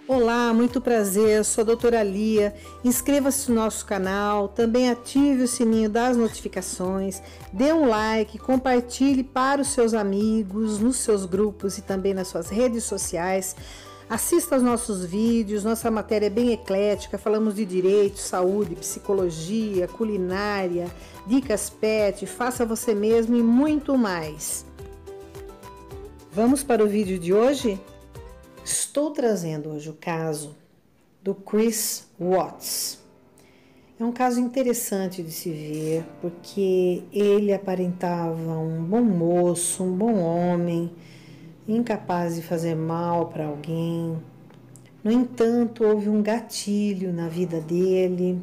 Olá, muito prazer, sou a doutora Lia. Inscreva-se no nosso canal, também ative o sininho das notificações, dê um like, compartilhe para os seus amigos, nos seus grupos e também nas suas redes sociais. Assista aos nossos vídeos, nossa matéria é bem eclética, falamos de direito, saúde, psicologia, culinária, dicas pet, faça você mesmo e muito mais. Vamos para o vídeo de hoje? Estou trazendo hoje o caso do Chris Watts. É um caso interessante de se ver, porque ele aparentava um bom moço, um bom homem, incapaz de fazer mal para alguém. No entanto, houve um gatilho na vida dele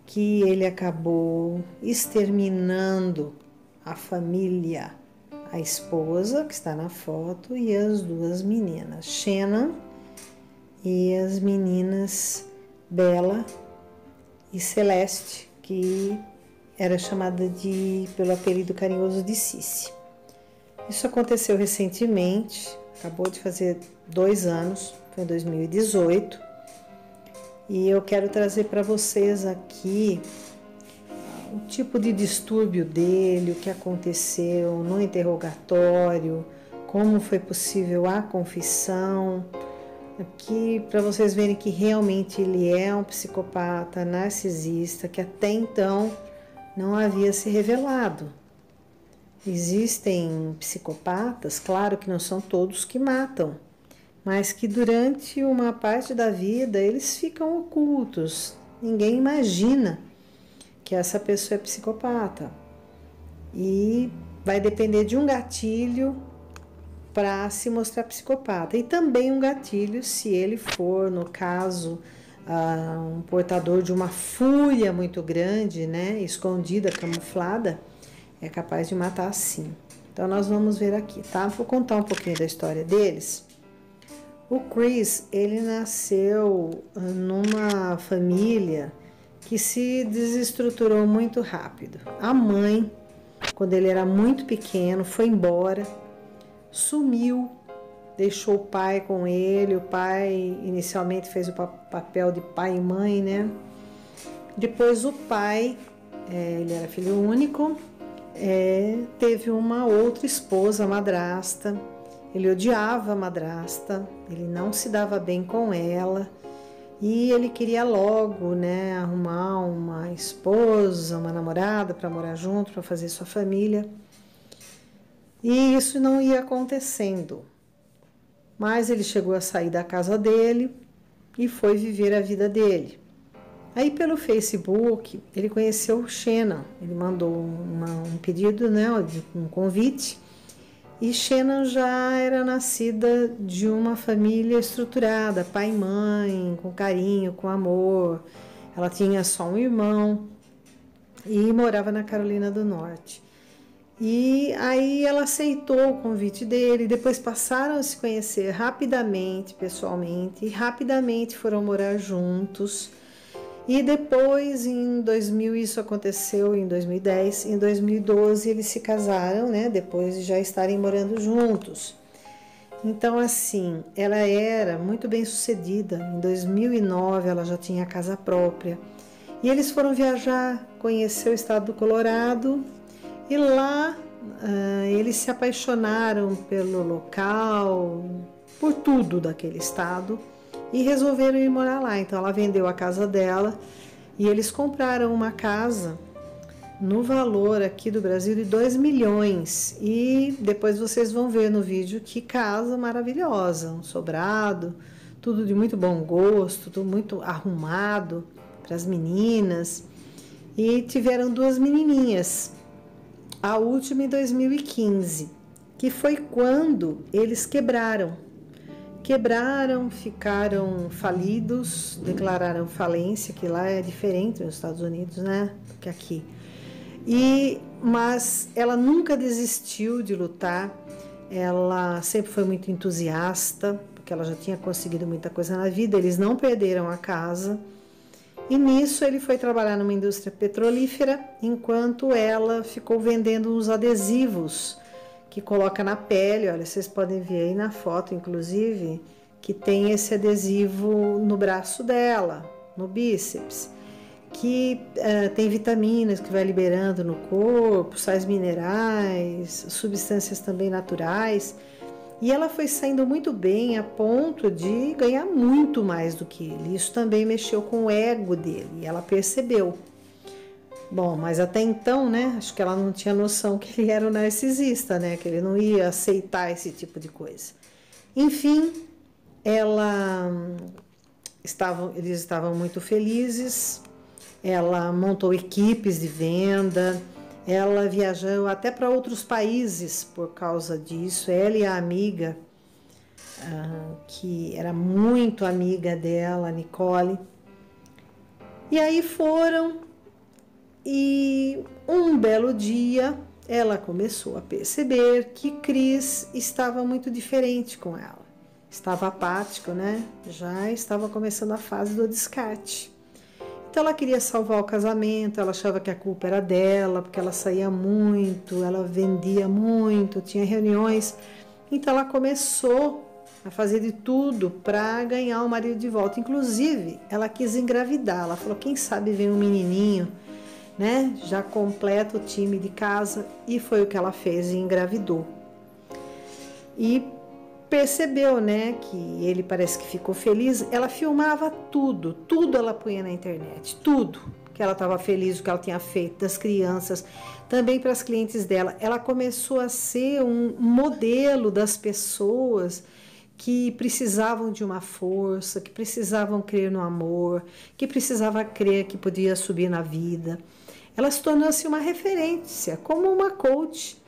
que ele acabou exterminando a família, a esposa, que está na foto, e as duas meninas, Shannon e as meninas Bella e Celeste, que era chamada pelo apelido carinhoso de Cici. Isso aconteceu recentemente, acabou de fazer 2 anos, foi em 2018, e eu quero trazer para vocês aqui o tipo de distúrbio dele, o que aconteceu no interrogatório, como foi possível a confissão, aqui para vocês verem que realmente ele é um psicopata narcisista que até então não havia se revelado. Existem psicopatas, claro que não são todos que matam, mas que durante uma parte da vida eles ficam ocultos, ninguém imagina que essa pessoa é psicopata, e vai depender de um gatilho para se mostrar psicopata, e também um gatilho se ele for, no caso, um portador de uma fúria muito grande, né, escondida, camuflada, é capaz de matar sim. Então nós vamos ver aqui, tá? Vou contar um pouquinho da história deles. O Chris, ele nasceu numa família que se desestruturou muito rápido. A mãe, quando ele era muito pequeno, foi embora, sumiu, deixou o pai com ele. O pai inicialmente fez o papel de pai e mãe, né? Depois o pai, ele era filho único, teve uma outra esposa, a madrasta. Ele odiava a madrasta, ele não se dava bem com ela. E ele queria logo, né, arrumar uma esposa, uma namorada para morar junto, para fazer sua família. E isso não ia acontecendo. Mas ele chegou a sair da casa dele e foi viver a vida dele. Aí pelo Facebook ele conheceu Shannon, ele mandou um pedido, né, um convite. E Shannon já era nascida de uma família estruturada, pai e mãe, com carinho, com amor. Ela tinha só um irmão e morava na Carolina do Norte. E aí ela aceitou o convite dele, depois passaram a se conhecer rapidamente, pessoalmente, e rapidamente foram morar juntos. E depois, em 2000, isso aconteceu em 2010, em 2012 eles se casaram, né, depois de já estarem morando juntos. Então, assim, ela era muito bem sucedida. Em 2009 ela já tinha casa própria. E eles foram viajar, conhecer o estado do Colorado, e lá eles se apaixonaram pelo local, por tudo daquele estado, e resolveram ir morar lá. Então ela vendeu a casa dela e eles compraram uma casa no valor aqui do Brasil de 2 milhões. E depois vocês vão ver no vídeo que casa maravilhosa, um sobrado, tudo de muito bom gosto, tudo muito arrumado para as meninas. E tiveram 2 menininhas, a última em 2015, que foi quando eles quebraram, ficaram falidos, declararam falência, que lá é diferente nos Estados Unidos, né, do que aqui. Mas ela nunca desistiu de lutar, ela sempre foi muito entusiasta, porque ela já tinha conseguido muita coisa na vida. Eles não perderam a casa, e nisso ele foi trabalhar numa indústria petrolífera, enquanto ela ficou vendendo uns adesivos que coloca na pele. Olha, vocês podem ver aí na foto, inclusive, que tem esse adesivo no braço dela, no bíceps, que tem vitaminas que vai liberando no corpo, sais minerais, substâncias também naturais. E ela foi saindo muito bem a ponto de ganhar muito mais do que ele. Isso também mexeu com o ego dele, e ela percebeu. Bom, mas até então, né, acho que ela não tinha noção que ele era um narcisista, né, que ele não ia aceitar esse tipo de coisa. Enfim, eles estavam muito felizes, ela montou equipes de venda, ela viajou até para outros países por causa disso. Ela e a amiga, que era muito amiga dela, Nicole. E aí foram, e um belo dia ela começou a perceber que Cris estava muito diferente com ela. Estava apático, né? Já estava começando a fase do descarte. Então ela queria salvar o casamento, ela achava que a culpa era dela, porque ela saía muito, ela vendia muito, tinha reuniões. Então ela começou a fazer de tudo para ganhar o marido de volta. Inclusive, ela quis engravidar. Ela falou, quem sabe vem um menininho, né? Já completa o time de casa. E foi o que ela fez e engravidou. E percebeu, né, que ele parece que ficou feliz. Ela filmava tudo ela punha na internet, tudo que ela estava feliz, o que ela tinha feito, das crianças, também para as clientes dela. Ela começou a ser um modelo das pessoas que precisavam de uma força, que precisavam crer no amor, que precisava crer que podia subir na vida. Ela se tornou-se uma referência, como uma coach.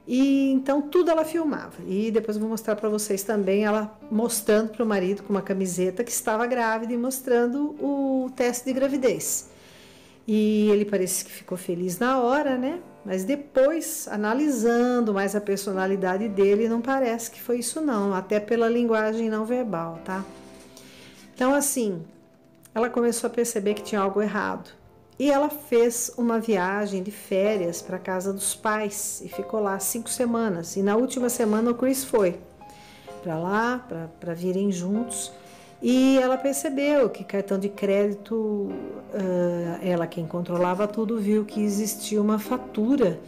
E então tudo ela filmava. E depois eu vou mostrar para vocês também ela mostrando para o marido com uma camiseta que estava grávida e mostrando o teste de gravidez. E ele parece que ficou feliz na hora, né? Mas depois, analisando mais a personalidade dele, não parece que foi isso não, até pela linguagem não verbal, tá? Então assim, ela começou a perceber que tinha algo errado. E ela fez uma viagem de férias para a casa dos pais e ficou lá 5 semanas. E na última semana o Chris foi para lá, para virem juntos. E ela percebeu que cartão de crédito, ela quem controlava tudo, viu que existia uma fatura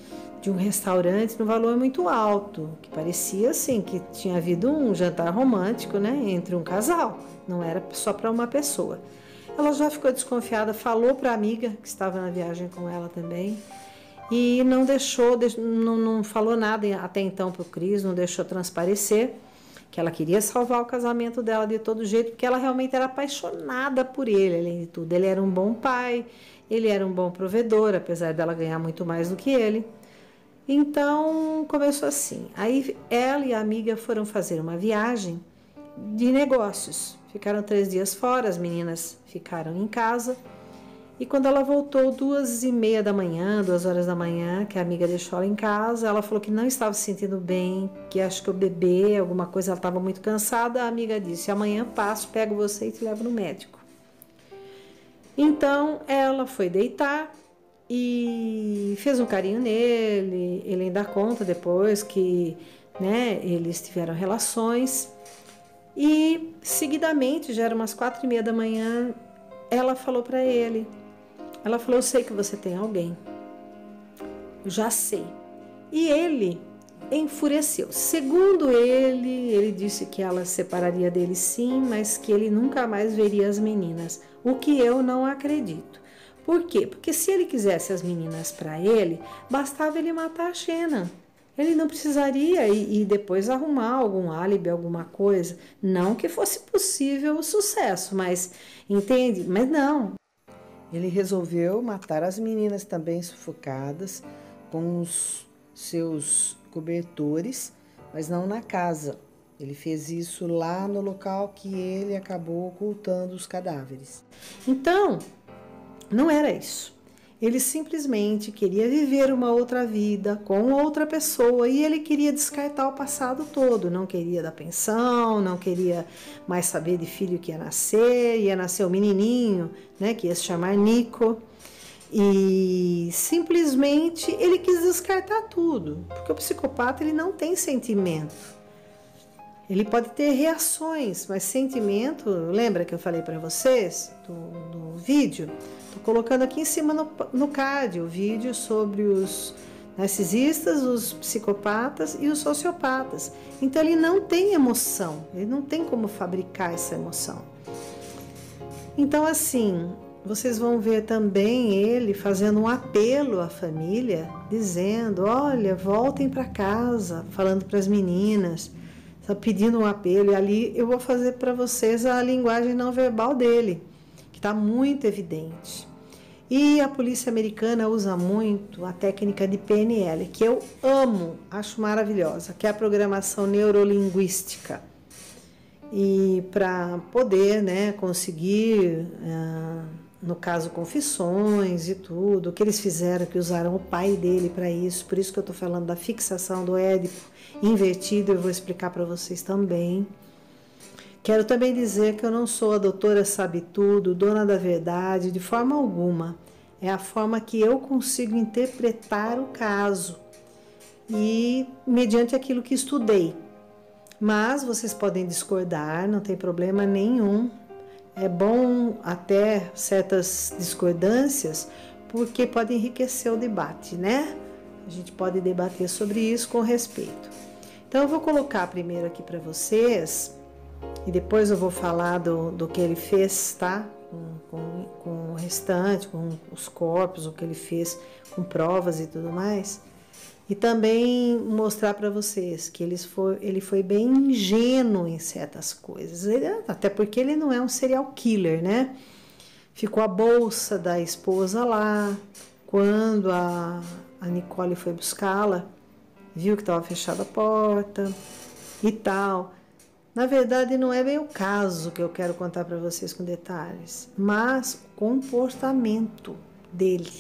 de um restaurante no valor muito alto, que parecia assim que tinha havido um jantar romântico, né, entre um casal, não era só para uma pessoa. Ela já ficou desconfiada, falou para a amiga que estava na viagem com ela também e não deixou, não falou nada até então para o Cris, não deixou transparecer que ela queria salvar o casamento dela de todo jeito, porque ela realmente era apaixonada por ele, além de tudo. Ele era um bom pai, ele era um bom provedor, apesar dela ganhar muito mais do que ele. Então começou assim. Aí ela e a amiga foram fazer uma viagem de negócios. Ficaram 3 dias fora, as meninas ficaram em casa. E quando ela voltou 2h30 da manhã, 2 horas da manhã, que a amiga deixou ela em casa, ela falou que não estava se sentindo bem, que acho que o bebê, alguma coisa, ela estava muito cansada. A amiga disse, amanhã passo, pego você e te levo no médico. Então ela foi deitar e fez um carinho nele. Ele ainda conta depois que, né, eles tiveram relações. E seguidamente, já era umas 4h30 da manhã, ela falou para ele, ela falou, eu sei que você tem alguém, eu já sei. E ele enfureceu. Segundo ele disse que ela separaria dele sim, mas que ele nunca mais veria as meninas, o que eu não acredito. Por quê? Porque se ele quisesse as meninas para ele, bastava ele matar a Shannon. Ele não precisaria e depois arrumar algum álibi, alguma coisa. Não que fosse possível o sucesso, mas entende? Mas não. Ele resolveu matar as meninas também sufocadas com os seus cobertores, mas não na casa. Ele fez isso lá no local que ele acabou ocultando os cadáveres. Então, não era isso. Ele simplesmente queria viver uma outra vida com outra pessoa e ele queria descartar o passado todo. Não queria dar pensão, não queria mais saber de filho que ia nascer um menininho, né, que ia se chamar Nico. E simplesmente ele quis descartar tudo, porque o psicopata ele não tem sentimento. Ele pode ter reações, mas sentimento, lembra que eu falei para vocês do vídeo? Estou colocando aqui em cima no card o vídeo sobre os narcisistas, os psicopatas e os sociopatas. Então ele não tem emoção, ele não tem como fabricar essa emoção. Então assim, vocês vão ver também ele fazendo um apelo à família, dizendo, olha, voltem para casa, falando para as meninas, pedindo um apelo. E ali eu vou fazer para vocês a linguagem não verbal dele, que está muito evidente. E a polícia americana usa muito a técnica de PNL, que eu amo, acho maravilhosa, que é a programação neurolinguística. E para poder, conseguir, no caso, confissões e tudo, o que eles fizeram, que usaram o pai dele para isso, por isso que eu estou falando da fixação do Édipo invertido, eu vou explicar para vocês também. Quero também dizer que eu não sou a doutora sabe-tudo, dona da verdade, de forma alguma. É a forma que eu consigo interpretar o caso e mediante aquilo que estudei. Mas vocês podem discordar, não tem problema nenhum. É bom até certas discordâncias, porque pode enriquecer o debate, né? A gente pode debater sobre isso com respeito. Então eu vou colocar primeiro aqui para vocês, e depois eu vou falar do que ele fez, tá? Com o restante, com os corpos, o que ele fez com provas e tudo mais. E também mostrar para vocês que ele foi bem ingênuo em certas coisas. Até porque ele não é um serial killer, né? Ficou a bolsa da esposa lá. Quando a Nicole foi buscá-la, viu que estava fechada a porta e tal. Na verdade, não é bem o caso que eu quero contar para vocês com detalhes, mas o comportamento dele,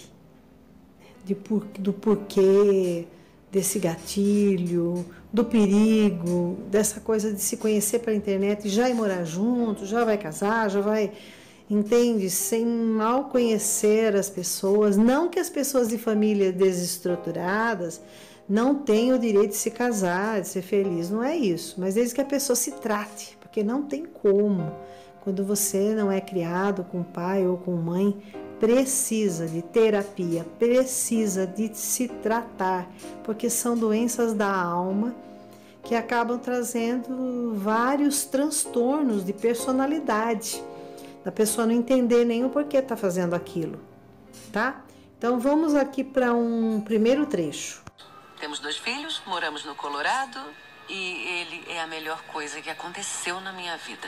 do porquê desse gatilho, do perigo, dessa coisa de se conhecer pela internet e já ir morar junto, já vai casar, já vai, entende? Sem mal conhecer as pessoas. Não que as pessoas de família desestruturadas não tem o direito de se casar, de ser feliz, não é isso. Mas desde que a pessoa se trate, porque não tem como. Quando você não é criado com pai ou com mãe, precisa de terapia, precisa de se tratar, porque são doenças da alma que acabam trazendo vários transtornos de personalidade, da pessoa não entender nem o porquê está fazendo aquilo, tá? Então vamos aqui para um primeiro trecho. Temos 2 filhos, moramos no Colorado e ele é a melhor coisa que aconteceu na minha vida.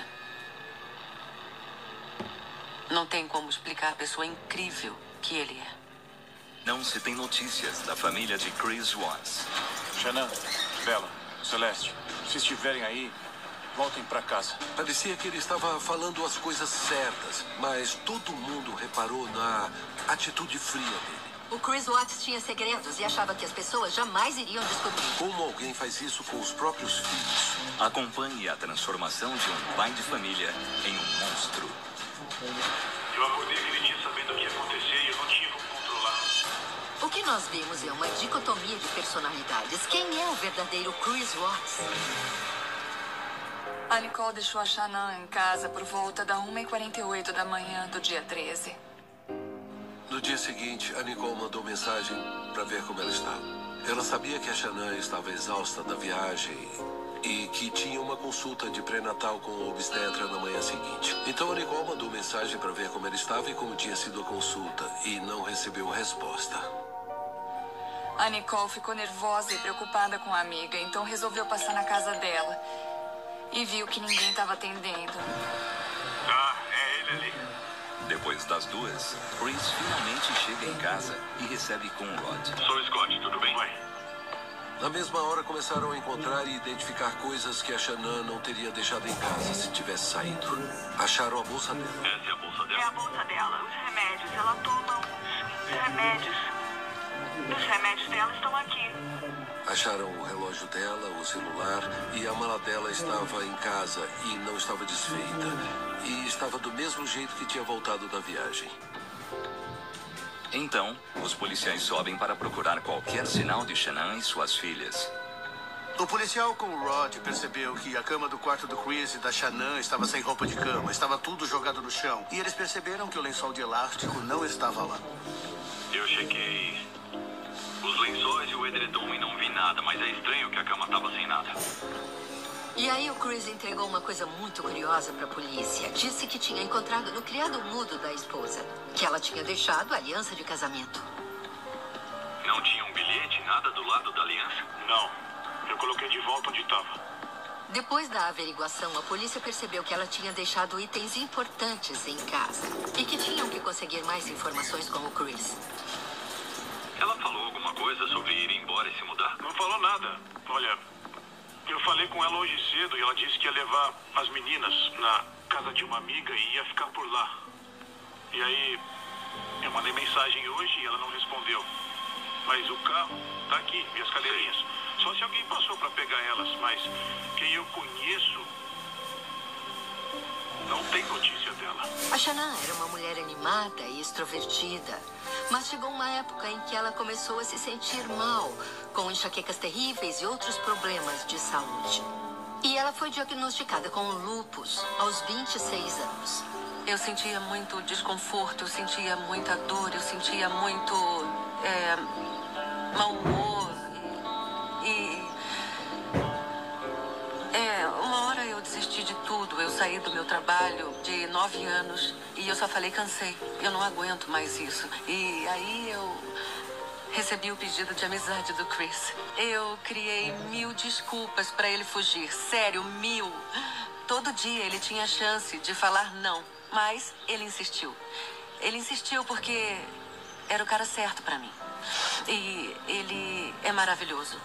Não tem como explicar a pessoa incrível que ele é. Não se tem notícias da família de Chris Watts. Shannon, Bella, Celeste, se estiverem aí, voltem para casa. Parecia que ele estava falando as coisas certas, mas todo mundo reparou na atitude fria dele. O Chris Watts tinha segredos e achava que as pessoas jamais iriam descobrir. Como alguém faz isso com os próprios filhos? Acompanhe a transformação de um pai de família em um monstro. Eu acordei aquele dia sabendo o que ia acontecer e eu não tinha como controlar. O que nós vimos é uma dicotomia de personalidades. Quem é o verdadeiro Chris Watts? A Nicole deixou a Shannon em casa por volta da 1h48 da manhã do dia 13. No dia seguinte, a Nicole mandou mensagem para ver como ela estava. Ela sabia que a Shannon estava exausta da viagem e que tinha uma consulta de pré-natal com o obstetra na manhã seguinte. Então a Nicole mandou mensagem para ver como ela estava e como tinha sido a consulta e não recebeu resposta. A Nicole ficou nervosa e preocupada com a amiga, então resolveu passar na casa dela e viu que ninguém estava atendendo. Ah, é ele ali. Depois das 2, Chris finalmente chega em casa e recebe com o Rod. Sou Scott, tudo bem? Oi. Na mesma hora começaram a encontrar e identificar coisas que a Shannon não teria deixado em casa se tivesse saído. Acharam a bolsa dela. Essa é a bolsa dela? É a bolsa dela, os remédios. Ela toma uns remédios. Os remédios dela estão aqui. Acharam o relógio dela, o celular e a mala dela estava em casa e não estava desfeita. E estava do mesmo jeito que tinha voltado da viagem. Então, os policiais sobem para procurar qualquer sinal de Shannon e suas filhas. O policial com o Rod percebeu que a cama do quarto do Chris e da Shannon estava sem roupa de cama. Estava tudo jogado no chão. E eles perceberam que o lençol de elástico não estava lá. Eu chequei os lençóis e o edredom e não vi nada, mas é estranho que a cama estava sem nada. E aí o Chris entregou uma coisa muito curiosa para a polícia. Disse que tinha encontrado no criado mudo da esposa, que ela tinha deixado a aliança de casamento. Não tinha um bilhete, nada do lado da aliança? Não. Eu coloquei de volta onde estava. Depois da averiguação, a polícia percebeu que ela tinha deixado itens importantes em casa e que tinham que conseguir mais informações com o Chris. Ela falou alguma coisa sobre ir embora e se mudar? Não falou nada. Olha, eu falei com ela hoje cedo e ela disse que ia levar as meninas na casa de uma amiga e ia ficar por lá. E aí, eu mandei mensagem hoje e ela não respondeu. Mas o carro tá aqui e as cadeirinhas. Só se alguém passou para pegar elas, mas quem eu conheço não tem notícia dela. A Shannon era uma mulher animada e extrovertida, mas chegou uma época em que ela começou a se sentir mal, com enxaquecas terríveis e outros problemas de saúde. E ela foi diagnosticada com lúpus aos 26 anos. Eu sentia muito desconforto, eu sentia muita dor, eu sentia muito mau humor. Uma hora eu desisti de tudo. Eu saí do meu trabalho de 9 anos e eu só falei, cansei. Eu não aguento mais isso. E aí eu recebi o pedido de amizade do Chris. Eu criei 1000 desculpas para ele fugir. Sério, 1000. Todo dia ele tinha a chance de falar não, mas ele insistiu. Ele insistiu porque era o cara certo para mim. E ele é maravilhoso.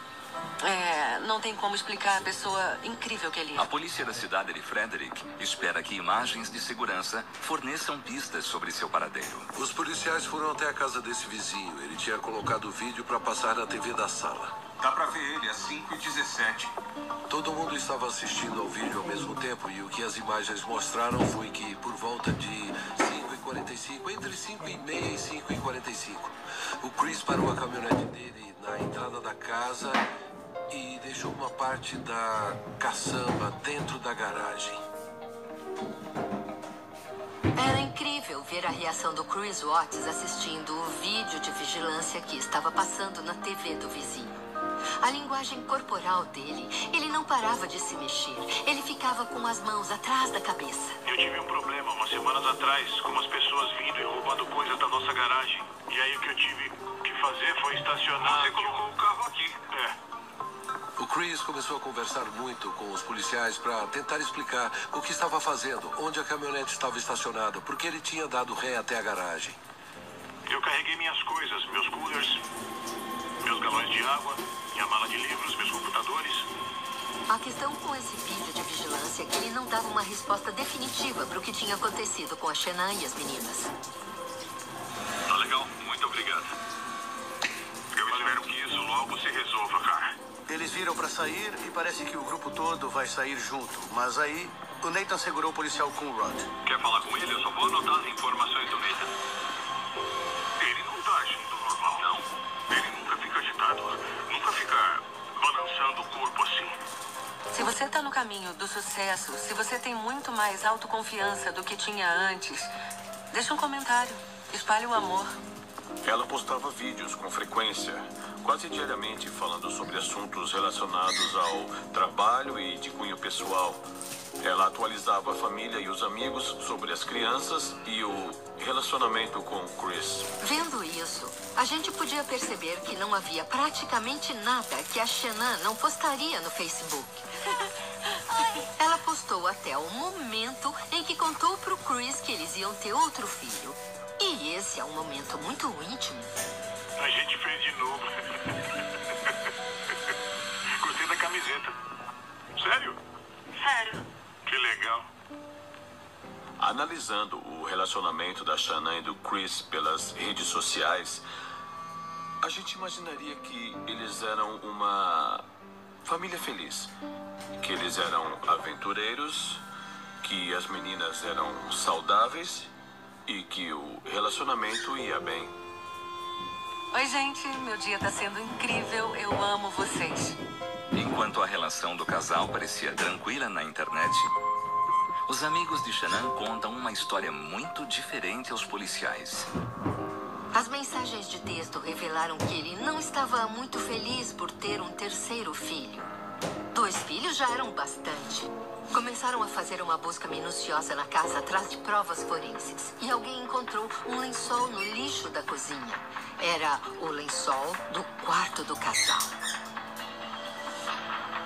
Não tem como explicar a pessoa incrível que ele é. A polícia da cidade de Frederick espera que imagens de segurança forneçam pistas sobre seu paradeiro. Os policiais foram até a casa desse vizinho. Ele tinha colocado o vídeo para passar na TV da sala. Dá pra ver ele às 5h17. Todo mundo estava assistindo ao vídeo ao mesmo tempo e o que as imagens mostraram foi que por volta de 5h45, entre 5h30 e 5h45, o Chris parou a caminhonete dele na entrada da casa e deixou uma parte da caçamba dentro da garagem. Era incrível ver a reação do Chris Watts assistindo o vídeo de vigilância que estava passando na TV do vizinho. A linguagem corporal dele, ele não parava de se mexer. Ele ficava com as mãos atrás da cabeça. Eu tive um problema umas semanas atrás, com umas pessoas vindo e roubando coisas da nossa garagem. E aí o que eu tive que fazer foi estacionar... Você colocou o carro aqui. O Chris começou a conversar muito com os policiais para tentar explicar o que estava fazendo, onde a caminhonete estava estacionada, porque ele tinha dado ré até a garagem. Eu carreguei minhas coisas, meus coolers, meus galões de água, minha mala de livros, meus computadores. A questão com esse vídeo de vigilância é que ele não dava uma resposta definitiva para o que tinha acontecido com a Shannon e as meninas. Tá legal, muito obrigado. Eu espero que isso logo se resolva, cara. Eles viram para sair e parece que o grupo todo vai sair junto. Mas aí, o Nathan segurou o policial com o Rod. Quer falar com ele? Eu só vou anotar as informações do Nathan. Ele não tá agindo normal, não. Ele nunca fica agitado, nunca fica balançando o corpo assim. Se você está no caminho do sucesso, se você tem muito mais autoconfiança do que tinha antes, deixa um comentário, espalhe o amor. Ela postava vídeos com frequência, quase diariamente, falando sobre assuntos relacionados ao trabalho e de cunho pessoal. Ela atualizava a família e os amigos sobre as crianças e o relacionamento com Chris. Vendo isso, a gente podia perceber que não havia praticamente nada que a Shannon não postaria no Facebook. Ela postou até o momento em que contou pro Chris que eles iam ter outro filho. E esse é um momento muito íntimo. A gente fez de novo. Gostei da camiseta. Sério? Sério. Que legal. Analisando o relacionamento da Shannon e do Chris pelas redes sociais, a gente imaginaria que eles eram uma família feliz. Que eles eram aventureiros, que as meninas eram saudáveis e que o relacionamento ia bem. Oi, gente. Meu dia tá sendo incrível. Eu amo vocês. Enquanto a relação do casal parecia tranquila na internet, os amigos de Shannon contam uma história muito diferente aos policiais. As mensagens de texto revelaram que ele não estava muito feliz por ter um terceiro filho. 2 filhos já eram bastante. Começaram a fazer uma busca minuciosa na casa atrás de provas forenses. E alguém encontrou um lençol no lixo da cozinha. Era o lençol do quarto do casal.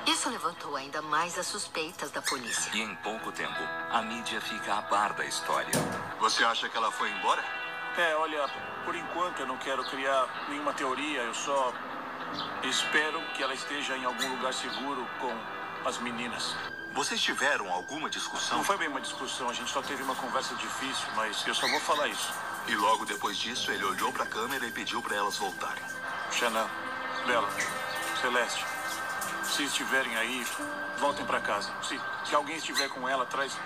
Isso levantou ainda mais as suspeitas da polícia. E em pouco tempo, a mídia fica a par da história. Você acha que ela foi embora? Olha, por enquanto eu não quero criar nenhuma teoria, eu só espero que ela esteja em algum lugar seguro com as meninas. Vocês tiveram alguma discussão? Não foi bem uma discussão, a gente só teve uma conversa difícil, mas eu só vou falar isso. E logo depois disso, ele olhou pra câmera e pediu pra elas voltarem. Shannon, Bella, Celeste, se estiverem aí, voltem pra casa. Se alguém estiver com ela, traz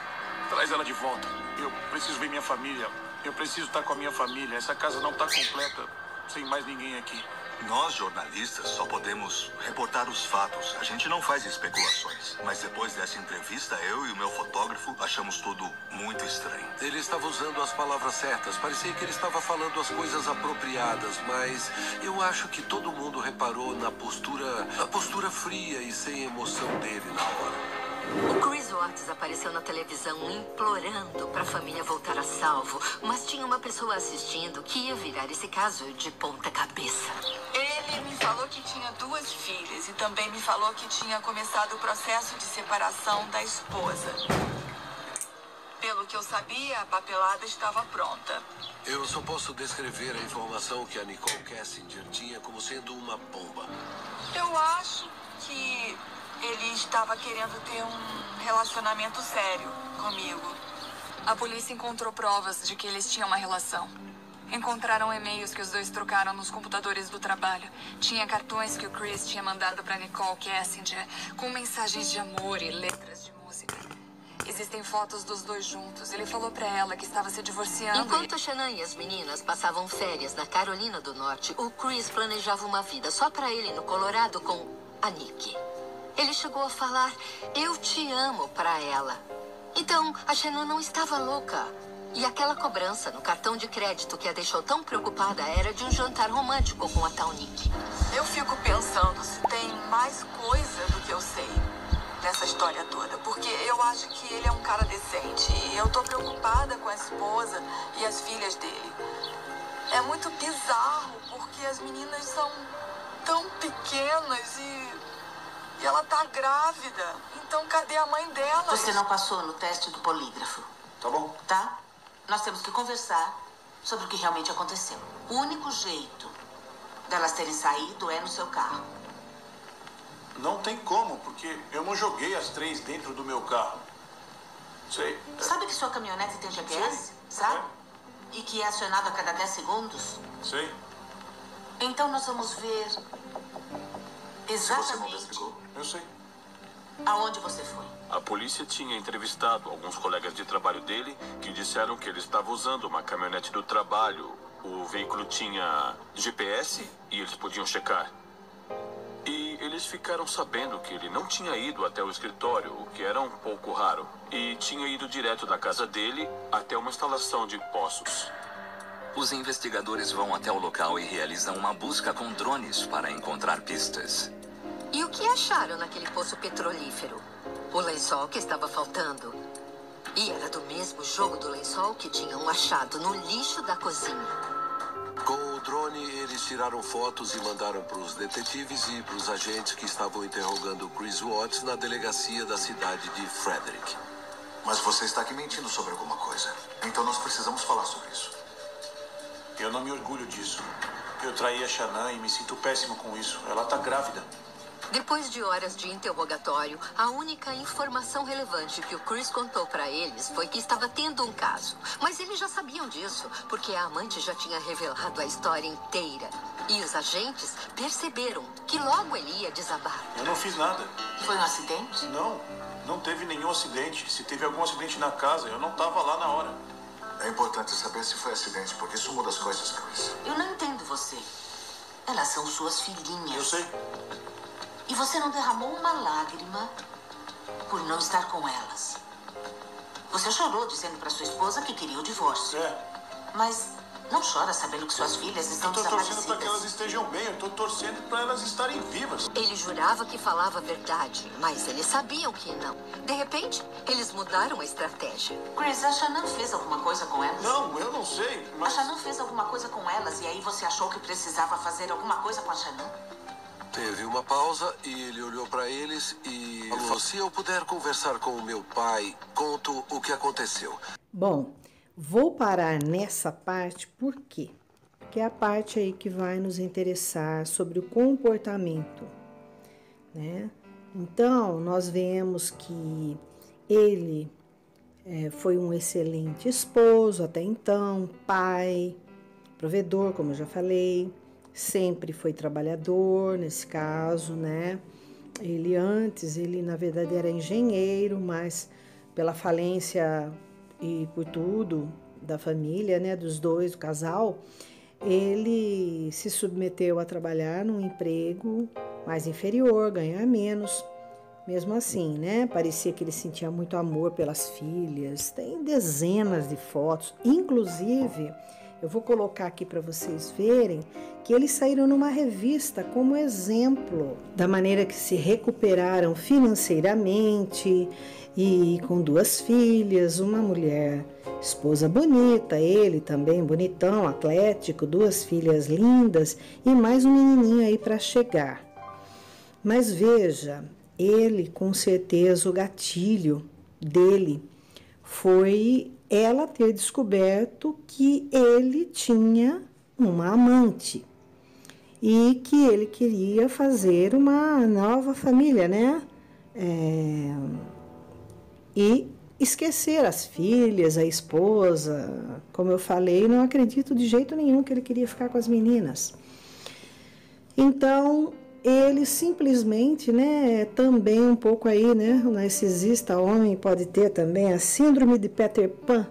ela de volta. Eu preciso ver minha família. Eu preciso estar com a minha família. Essa casa não está completa sem mais ninguém aqui. Nós, jornalistas, só podemos reportar os fatos. A gente não faz especulações. Mas depois dessa entrevista, eu e o meu fotógrafo achamos tudo muito estranho. Ele estava usando as palavras certas. Parecia que ele estava falando as coisas apropriadas, mas eu acho que todo mundo reparou na postura fria e sem emoção dele na hora. O Chris Watts apareceu na televisão implorando para a família voltar a salvo, mas tinha uma pessoa assistindo que ia virar esse caso de ponta cabeça. Ele me falou que tinha 2 filhas e também me falou que tinha começado o processo de separação da esposa. Pelo que eu sabia, a papelada estava pronta. Eu só posso descrever a informação que a Nicole Kessinger tinha como sendo uma bomba. Eu acho que ele estava querendo ter um relacionamento sério comigo. A polícia encontrou provas de que eles tinham uma relação. Encontraram e-mails que os 2 trocaram nos computadores do trabalho. Tinha cartões que o Chris tinha mandado para Nicole Kessinger com mensagens de amor e letras de música. Existem fotos dos 2 juntos. Ele falou para ela que estava se divorciando. Enquanto a Shannon e as meninas passavam férias na Carolina do Norte, o Chris planejava uma vida só para ele no Colorado com a Nikki. Ele chegou a falar, eu te amo, para ela. Então, a Shannon não estava louca. E aquela cobrança no cartão de crédito que a deixou tão preocupada era de um jantar romântico com a tal Nikki. Eu fico pensando se tem mais coisa do que eu sei nessa história toda. Porque eu acho que ele é um cara decente. E eu tô preocupada com a esposa e as filhas dele. É muito bizarro, porque as meninas são tão pequenas e ela tá grávida. Então, cadê a mãe dela? Você não passou no teste do polígrafo. Tá bom. Tá? Nós temos que conversar sobre o que realmente aconteceu. O único jeito delas terem saído é no seu carro. Não tem como, porque eu não joguei as 3 dentro do meu carro. Sei. Sabe que sua caminhonete tem GPS? Sabe? E que é acionado a cada 10 segundos? Sei. Então nós vamos ver exatamente Eu sei. aonde você foi. A polícia tinha entrevistado alguns colegas de trabalho dele que disseram que ele estava usando uma caminhonete do trabalho. O veículo tinha GPS e eles podiam checar. E eles ficaram sabendo que ele não tinha ido até o escritório, o que era um pouco raro. E tinha ido direto da casa dele até uma instalação de poços. Os investigadores vão até o local e realizam uma busca com drones para encontrar pistas. E o que acharam naquele poço petrolífero? O lençol que estava faltando. E era do mesmo jogo do lençol que tinham achado no lixo da cozinha. Com o drone, eles tiraram fotos e mandaram para os detetives e para os agentes que estavam interrogando Chris Watts na delegacia da cidade de Frederick. Mas você está aqui mentindo sobre alguma coisa. Então nós precisamos falar sobre isso. Eu não me orgulho disso. Eu traí a Shannon e me sinto péssimo com isso. Ela tá grávida. Depois de horas de interrogatório, a única informação relevante que o Chris contou para eles foi que estava tendo um caso. Mas eles já sabiam disso, porque a amante já tinha revelado a história inteira. E os agentes perceberam que logo ele ia desabar. Eu não fiz nada. Foi um acidente? Não, não teve nenhum acidente. Se teve algum acidente na casa, eu não estava lá na hora. É importante saber se foi acidente, porque isso muda as coisas, Chris. Eu não entendo você. Elas são suas filhinhas. Eu sei. E você não derramou uma lágrima por não estar com elas. Você chorou dizendo para sua esposa que queria o divórcio. Mas não chora sabendo que suas filhas estão desaparecidas. Eu tô torcendo para que elas estejam bem. Eu tô torcendo para elas estarem vivas. Ele jurava que falava a verdade, mas eles sabiam que não. De repente, eles mudaram a estratégia. Chris, a Shannon fez alguma coisa com elas? Não, eu não sei, mas... A Shannon fez alguma coisa com elas e aí você achou que precisava fazer alguma coisa com a Shannon? Teve uma pausa e ele olhou para eles e falou: se eu puder conversar com o meu pai, conto o que aconteceu. Bom, vou parar nessa parte por quê? Porque é a parte aí que vai nos interessar sobre o comportamento, né? Então, nós vemos que ele foi um excelente esposo até então, pai, provedor, como eu já falei, sempre foi trabalhador nesse caso, né? Ele na verdade era engenheiro, mas pela falência e por tudo da família, né, dos dois, do casal, ele se submeteu a trabalhar num emprego mais inferior, ganhar menos. Mesmo assim, né, parecia que ele sentia muito amor pelas filhas. Tem dezenas de fotos, inclusive eu vou colocar aqui para vocês verem que eles saíram numa revista como exemplo da maneira que se recuperaram financeiramente e com 2 filhas, uma mulher, esposa bonita, ele também bonitão, atlético, 2 filhas lindas e mais um menininho aí para chegar. Mas veja, ele com certeza o gatilho dele foi ela ter descoberto que ele tinha uma amante e que ele queria fazer uma nova família, né? E esquecer as filhas, a esposa. Como eu falei, não acredito de jeito nenhum que ele queria ficar com as meninas. Então, ele simplesmente, né, também um pouco aí, né, o narcisista homem pode ter também a síndrome de Peter Pan,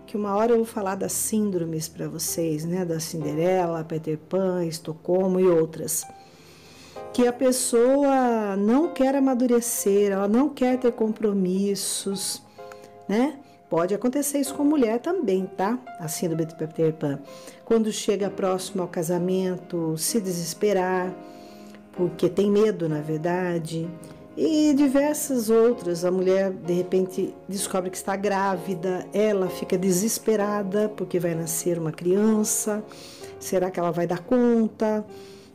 que uma hora eu vou falar das síndromes para vocês, né, da Cinderela, Peter Pan, Estocolmo e outras, que a pessoa não quer amadurecer, ela não quer ter compromissos, né, pode acontecer isso com mulher também, tá, a síndrome de Peter Pan, quando chega próximo ao casamento, se desesperar, porque tem medo, na verdade, e diversas outras. A mulher, de repente, descobre que está grávida, ela fica desesperada porque vai nascer uma criança, será que ela vai dar conta?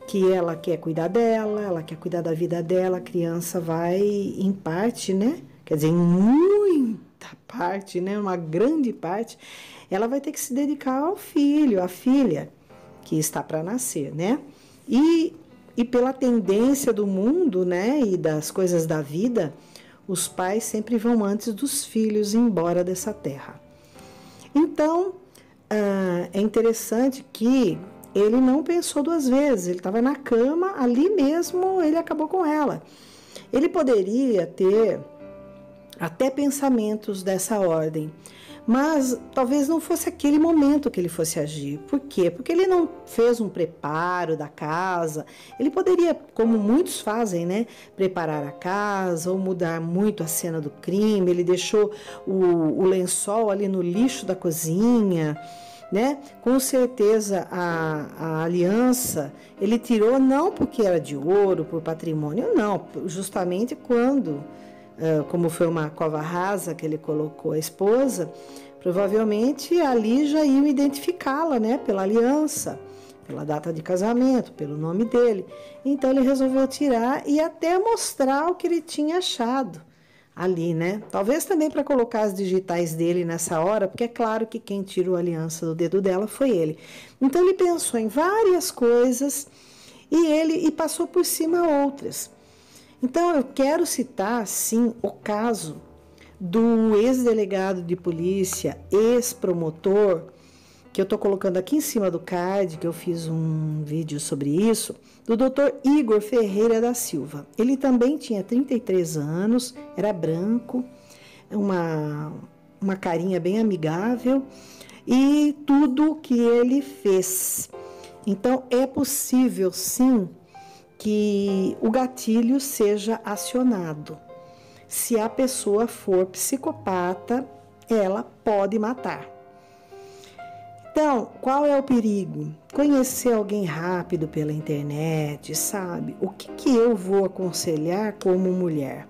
Que ela quer cuidar dela, ela quer cuidar da vida dela, a criança vai, em parte, né? Quer dizer, em muita parte, né? Uma grande parte, ela vai ter que se dedicar ao filho, à filha, que está para nascer, né? E pela tendência do mundo, né, e das coisas da vida, os pais sempre vão antes dos filhos embora dessa terra. Então, é interessante que ele não pensou 2 vezes, ele estava na cama, ali mesmo ele acabou com ela. Ele poderia ter até pensamentos dessa ordem, mas talvez não fosse aquele momento que ele fosse agir. Por quê? Porque ele não fez um preparo da casa. Ele poderia, como muitos fazem, né, preparar a casa ou mudar muito a cena do crime. Ele deixou o lençol ali no lixo da cozinha, né? Com certeza a aliança ele tirou não porque era de ouro, por patrimônio, não. Justamente quando... como foi uma cova rasa que ele colocou a esposa, provavelmente ali já iam identificá-la, né, pela aliança, pela data de casamento, pelo nome dele. Então ele resolveu tirar e até mostrar o que ele tinha achado ali, né? Talvez também para colocar as digitais dele nessa hora, porque é claro que quem tirou a aliança do dedo dela foi ele. Então ele pensou em várias coisas e passou por cima outras. Então, eu quero citar, sim, o caso do ex-delegado de polícia, ex-promotor, que eu estou colocando aqui em cima do card, que eu fiz um vídeo sobre isso, do Dr. Igor Ferreira da Silva. Ele também tinha 33 anos, era branco, uma carinha bem amigável, e tudo que ele fez. Então, é possível, sim, que o gatilho seja acionado. Se a pessoa for psicopata, ela pode matar. Então, qual é o perigo? Conhecer alguém rápido pela internet, sabe? O que eu vou aconselhar como mulher?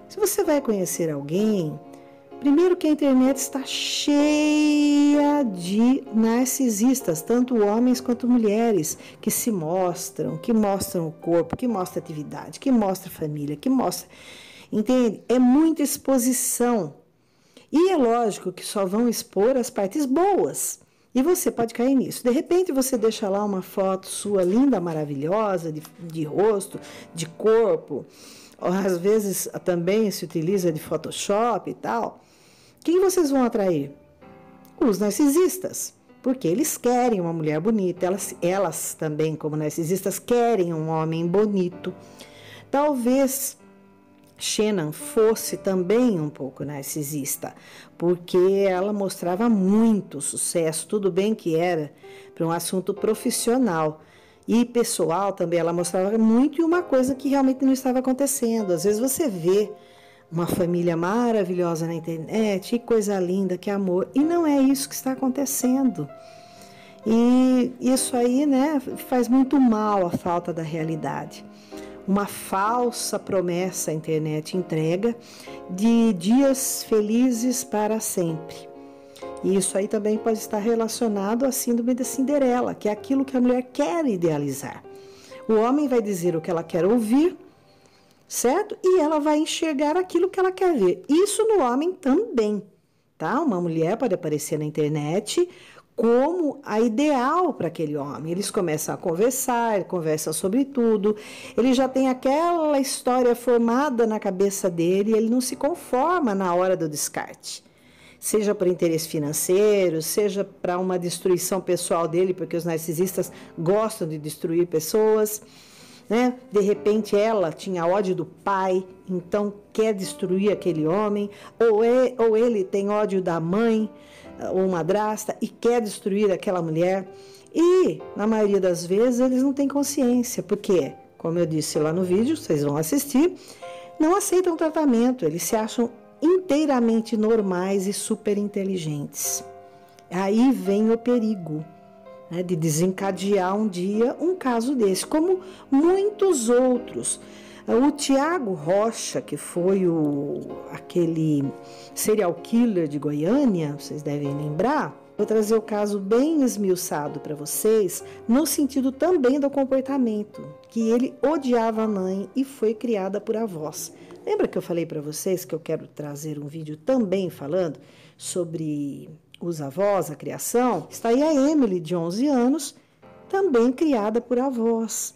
Se você vai conhecer alguém, primeiro que a internet está cheia de narcisistas, tanto homens quanto mulheres, que se mostram, que mostram o corpo, que mostram atividade, que mostram família, que mostram... Entende? É muita exposição. E é lógico que só vão expor as partes boas. E você pode cair nisso. De repente você deixa lá uma foto sua linda, maravilhosa, de rosto, de corpo. Às vezes também se utiliza de Photoshop e tal. Quem vocês vão atrair? Os narcisistas. Porque eles querem uma mulher bonita. Elas também, como narcisistas, querem um homem bonito. Talvez Shannon fosse também um pouco narcisista, porque ela mostrava muito sucesso, tudo bem que era para um assunto profissional e pessoal também, ela mostrava muito e uma coisa que realmente não estava acontecendo. Às vezes você vê uma família maravilhosa na internet, que coisa linda, que amor, e não é isso que está acontecendo. E isso aí, né, faz muito mal a falta da realidade. Uma falsa promessa a internet entrega de dias felizes para sempre. E isso aí também pode estar relacionado à síndrome da Cinderela, que é aquilo que a mulher quer idealizar. O homem vai dizer o que ela quer ouvir, certo? E ela vai enxergar aquilo que ela quer ver. Isso no homem também, tá? Uma mulher pode aparecer na internet como a ideal para aquele homem. Eles começam a conversar, ele conversa sobre tudo, ele já tem aquela história formada na cabeça dele, ele não se conforma na hora do descarte. Seja por interesse financeiro, seja para uma destruição pessoal dele, porque os narcisistas gostam de destruir pessoas, né? De repente ela tinha ódio do pai, então quer destruir aquele homem, ou ele tem ódio da mãe, ou madrasta, e quer destruir aquela mulher. E, na maioria das vezes, eles não têm consciência, porque, como eu disse lá no vídeo, vocês vão assistir, não aceitam tratamento, eles se acham inteiramente normais e super inteligentes. Aí vem o perigo, né, de desencadear um dia um caso desse, como muitos outros. O Tiago Rocha, que foi aquele serial killer de Goiânia, vocês devem lembrar, vou trazer o caso bem esmiuçado para vocês, no sentido também do comportamento, que ele odiava a mãe e foi criada por avós. Lembra que eu falei para vocês que eu quero trazer um vídeo também falando sobre os avós, a criação? Está aí a Emily, de 11 anos, também criada por avós.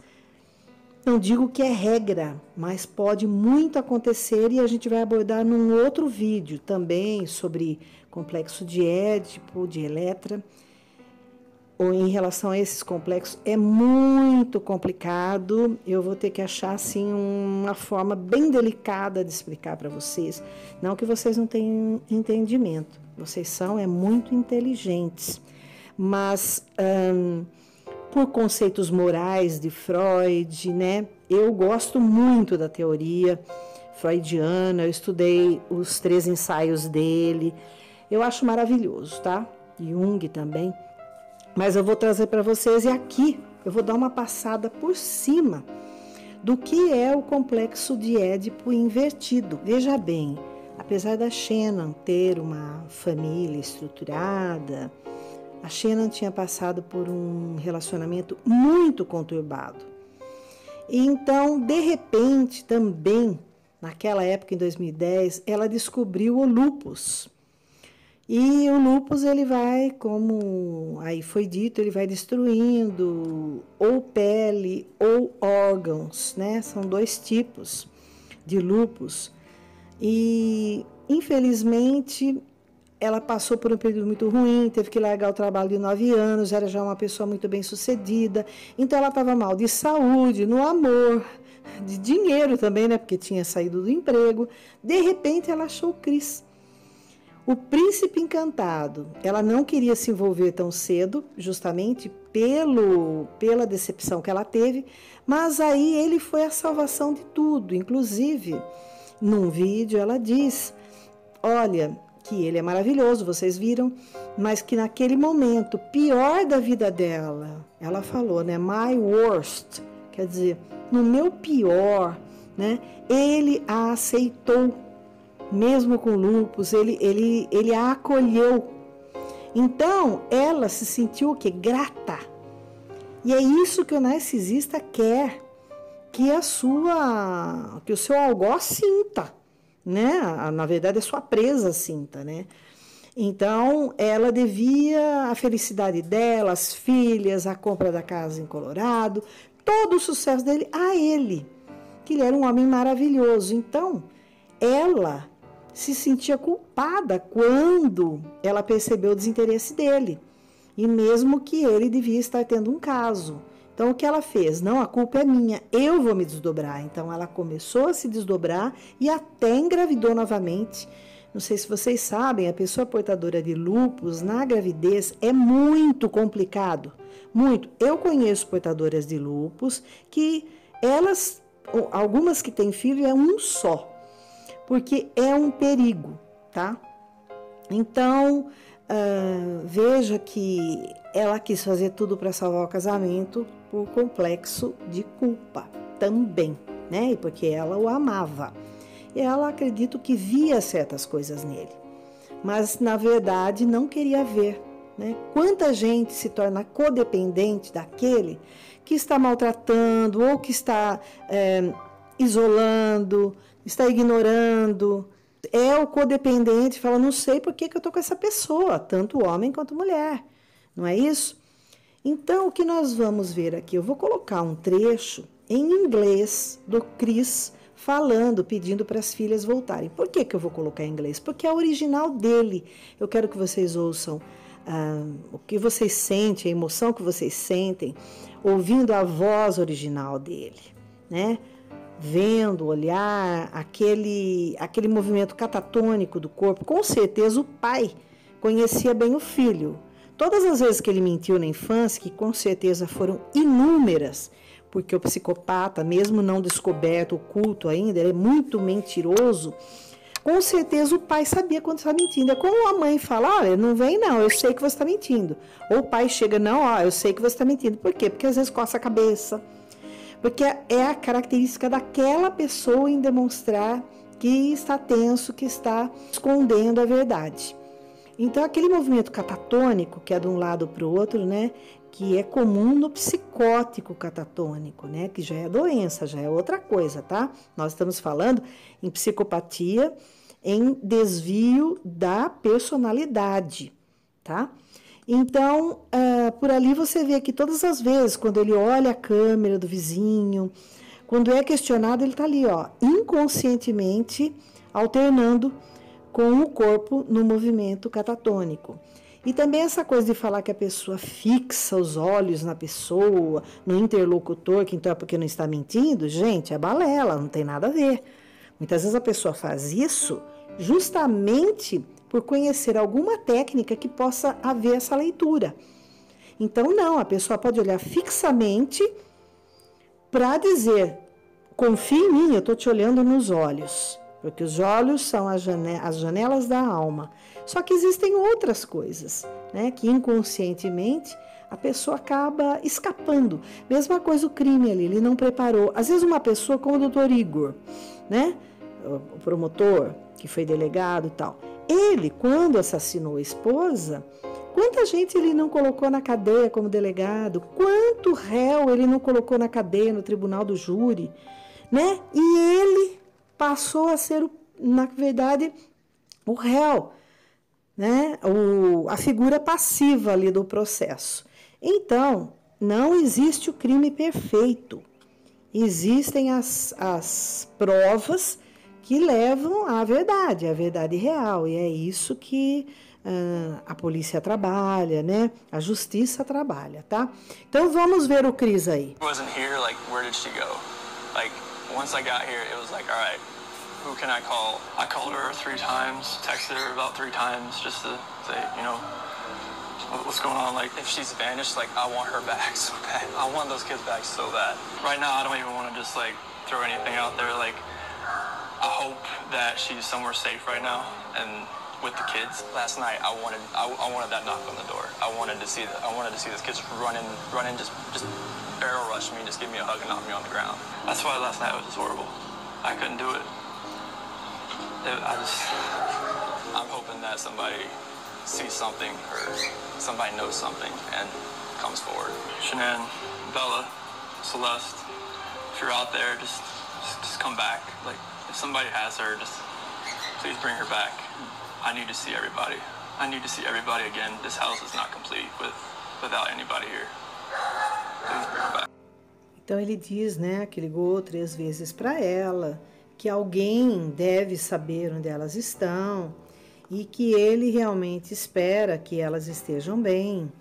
Não digo que é regra, mas pode muito acontecer e a gente vai abordar num outro vídeo também sobre complexo de Édipo, de Eletra. Ou em relação a esses complexos, é muito complicado. Eu vou ter que achar assim uma forma bem delicada de explicar para vocês. Não que vocês não tenham entendimento, vocês são muito inteligentes, mas por conceitos morais de Freud, né? Eu gosto muito da teoria freudiana, eu estudei os 3 ensaios dele, eu acho maravilhoso, tá? Jung também. Mas eu vou trazer para vocês, e aqui eu vou dar uma passada por cima do que é o complexo de Édipo invertido. Veja bem, apesar da Shannon ter uma família estruturada, a Shannon tinha passado por um relacionamento muito conturbado. E então, de repente, também, naquela época, em 2010, ela descobriu o lúpus. E o lúpus, ele vai, como aí foi dito, ele vai destruindo ou pele ou órgãos, né? São 2 tipos de lúpus. E, infelizmente, ela passou por um período muito ruim, teve que largar o trabalho de 9 anos, era já uma pessoa muito bem sucedida. Então, ela estava mal de saúde, no amor, de dinheiro também, né? Porque tinha saído do emprego. De repente, ela achou o Cris. O Príncipe Encantado, ela não queria se envolver tão cedo, justamente pela decepção que ela teve, mas aí ele foi a salvação de tudo. Inclusive, num vídeo ela diz, olha, que ele é maravilhoso, vocês viram, mas que naquele momento pior da vida dela, ela falou, né, my worst, quer dizer, no meu pior, né, ele a aceitou, mesmo com lúpus, ele a acolheu. Então, ela se sentiu o quê? Grata. E é isso que o narcisista quer, que o seu algoz sinta, né? Na verdade, a sua presa sinta, né? Então, ela devia a felicidade dela, as filhas, a compra da casa em Colorado, todo o sucesso dele a ele, que ele era um homem maravilhoso. Então, ela se sentia culpada quando ela percebeu o desinteresse dele, e mesmo que ele devia estar tendo um caso. Então, o que ela fez? Não, a culpa é minha, eu vou me desdobrar. Então, ela começou a se desdobrar e até engravidou novamente. Não sei se vocês sabem, a pessoa portadora de lúpus na gravidez é muito complicado, muito. Eu conheço portadoras de lúpus que algumas que têm filho é um só, porque é um perigo, tá? Então, veja que ela quis fazer tudo para salvar o casamento por complexo de culpa também, né? E porque ela o amava. E ela, acredito que via certas coisas nele, mas na verdade não queria ver, né? Quanta gente se torna codependente daquele que está maltratando ou que está isolando, está ignorando. É o codependente, fala, não sei por que eu estou com essa pessoa, tanto homem quanto mulher, não é isso? Então, o que nós vamos ver aqui? Eu vou colocar um trecho em inglês do Chris falando, pedindo para as filhas voltarem. Por que eu vou colocar em inglês? Porque é o original dele. Eu quero que vocês ouçam o que vocês sentem, a emoção que vocês sentem, ouvindo a voz original dele, né? Vendo, olhar, aquele movimento catatônico do corpo. Com certeza o pai conhecia bem o filho. Todas as vezes que ele mentiu na infância, que com certeza foram inúmeras, porque o psicopata, mesmo não descoberto, oculto ainda, ele é muito mentiroso, com certeza o pai sabia quando estava mentindo. É como a mãe fala, olha, não vem não, eu sei que você está mentindo. Ou o pai chega, não, ó, eu sei que você está mentindo. Por quê? Porque às vezes coça a cabeça. Porque é a característica daquela pessoa em demonstrar que está tenso, que está escondendo a verdade. Então, aquele movimento catatônico, que é de um lado para o outro, né, que é comum no psicótico catatônico, né, que já é doença, já é outra coisa, tá? Nós estamos falando em psicopatia, em desvio da personalidade, tá? Então, por ali você vê que todas as vezes, quando ele olha a câmera do vizinho, quando é questionado, ele está ali, ó, inconscientemente alternando com o corpo no movimento catatônico. E também essa coisa de falar que a pessoa fixa os olhos na pessoa, no interlocutor, que então é porque não está mentindo, gente, é balela, não tem nada a ver. Muitas vezes a pessoa faz isso justamente por conhecer alguma técnica que possa haver essa leitura. Então, não, a pessoa pode olhar fixamente para dizer, confia em mim, eu estou te olhando nos olhos, porque os olhos são as janelas da alma. Só que existem outras coisas, né, que inconscientemente a pessoa acaba escapando. Mesma coisa o crime ali, ele não preparou. Às vezes uma pessoa como o Dr. Igor, né, o promotor, que foi delegado e tal, ele, quando assassinou a esposa, quanta gente ele não colocou na cadeia como delegado, quanto réu ele não colocou na cadeia no tribunal do júri, né? E ele passou a ser, na verdade, o réu, né? A figura passiva ali do processo. Então, não existe o crime perfeito. Existem as provas que levam à verdade, a verdade real. E é isso que a polícia trabalha, né? A justiça trabalha, tá? Então vamos ver o Chris aí. Wasn't here, like, where did she go? Like, once I got here, it was like, all right, who can I call? I called her 3 times, texted her about 3 times just to say, you know, what's going on? Like, if she's vanished, like, I want her back so bad. I want those kids back so bad. Right now, I don't even want to just, like, throw anything out there. Like, I hope that she's somewhere safe right now. And with the kids, last night, I wanted that knock on the door. I wanted to see those kids run in, just barrel rush me, just give me a hug and knock me on the ground. That's why last night was just horrible. I couldn't do it. I'm hoping that somebody sees something or somebody knows something and comes forward. Shanann, Bella, Celeste, if you're out there, just come back. Like, if somebody has her, just please bring her back. I need to see everybody. I need to see everybody again. This house is not complete without anybody here. Please bring her back. Então ele diz, né, que ligou 3 vezes para ela, que alguém deve saber onde elas estão e que ele realmente espera que elas estejam bem.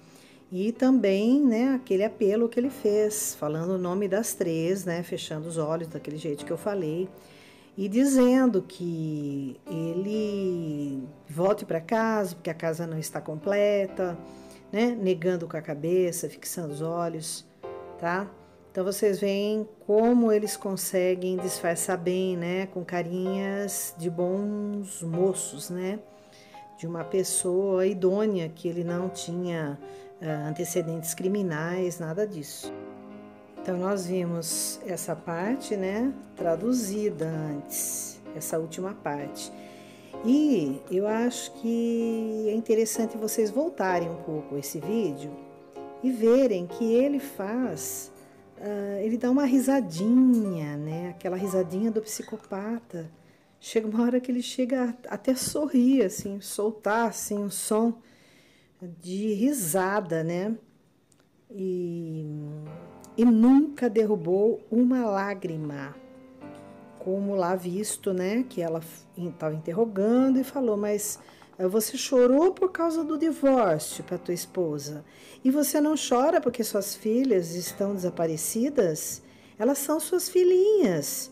E também, né, aquele apelo que ele fez, falando o nome das 3, né, fechando os olhos daquele jeito que eu falei, e dizendo que ele volte para casa, porque a casa não está completa, né, negando com a cabeça, fixando os olhos, tá? Então vocês veem como eles conseguem disfarçar bem, né, com carinhas de bons moços, né, de uma pessoa idônea, que ele não tinha antecedentes criminais, nada disso. Então nós vimos essa parte, né, traduzida antes, essa última parte. E eu acho que é interessante vocês voltarem um pouco esse vídeo e verem que ele faz, ele dá uma risadinha, né, aquela risadinha do psicopata. Chega uma hora que ele chega até a sorrir, assim, soltar assim, um som de risada, né? E nunca derrubou uma lágrima, como lá visto, né? Que ela estava interrogando e falou, mas você chorou por causa do divórcio para tua esposa e você não chora porque suas filhas estão desaparecidas? Elas são suas filhinhas,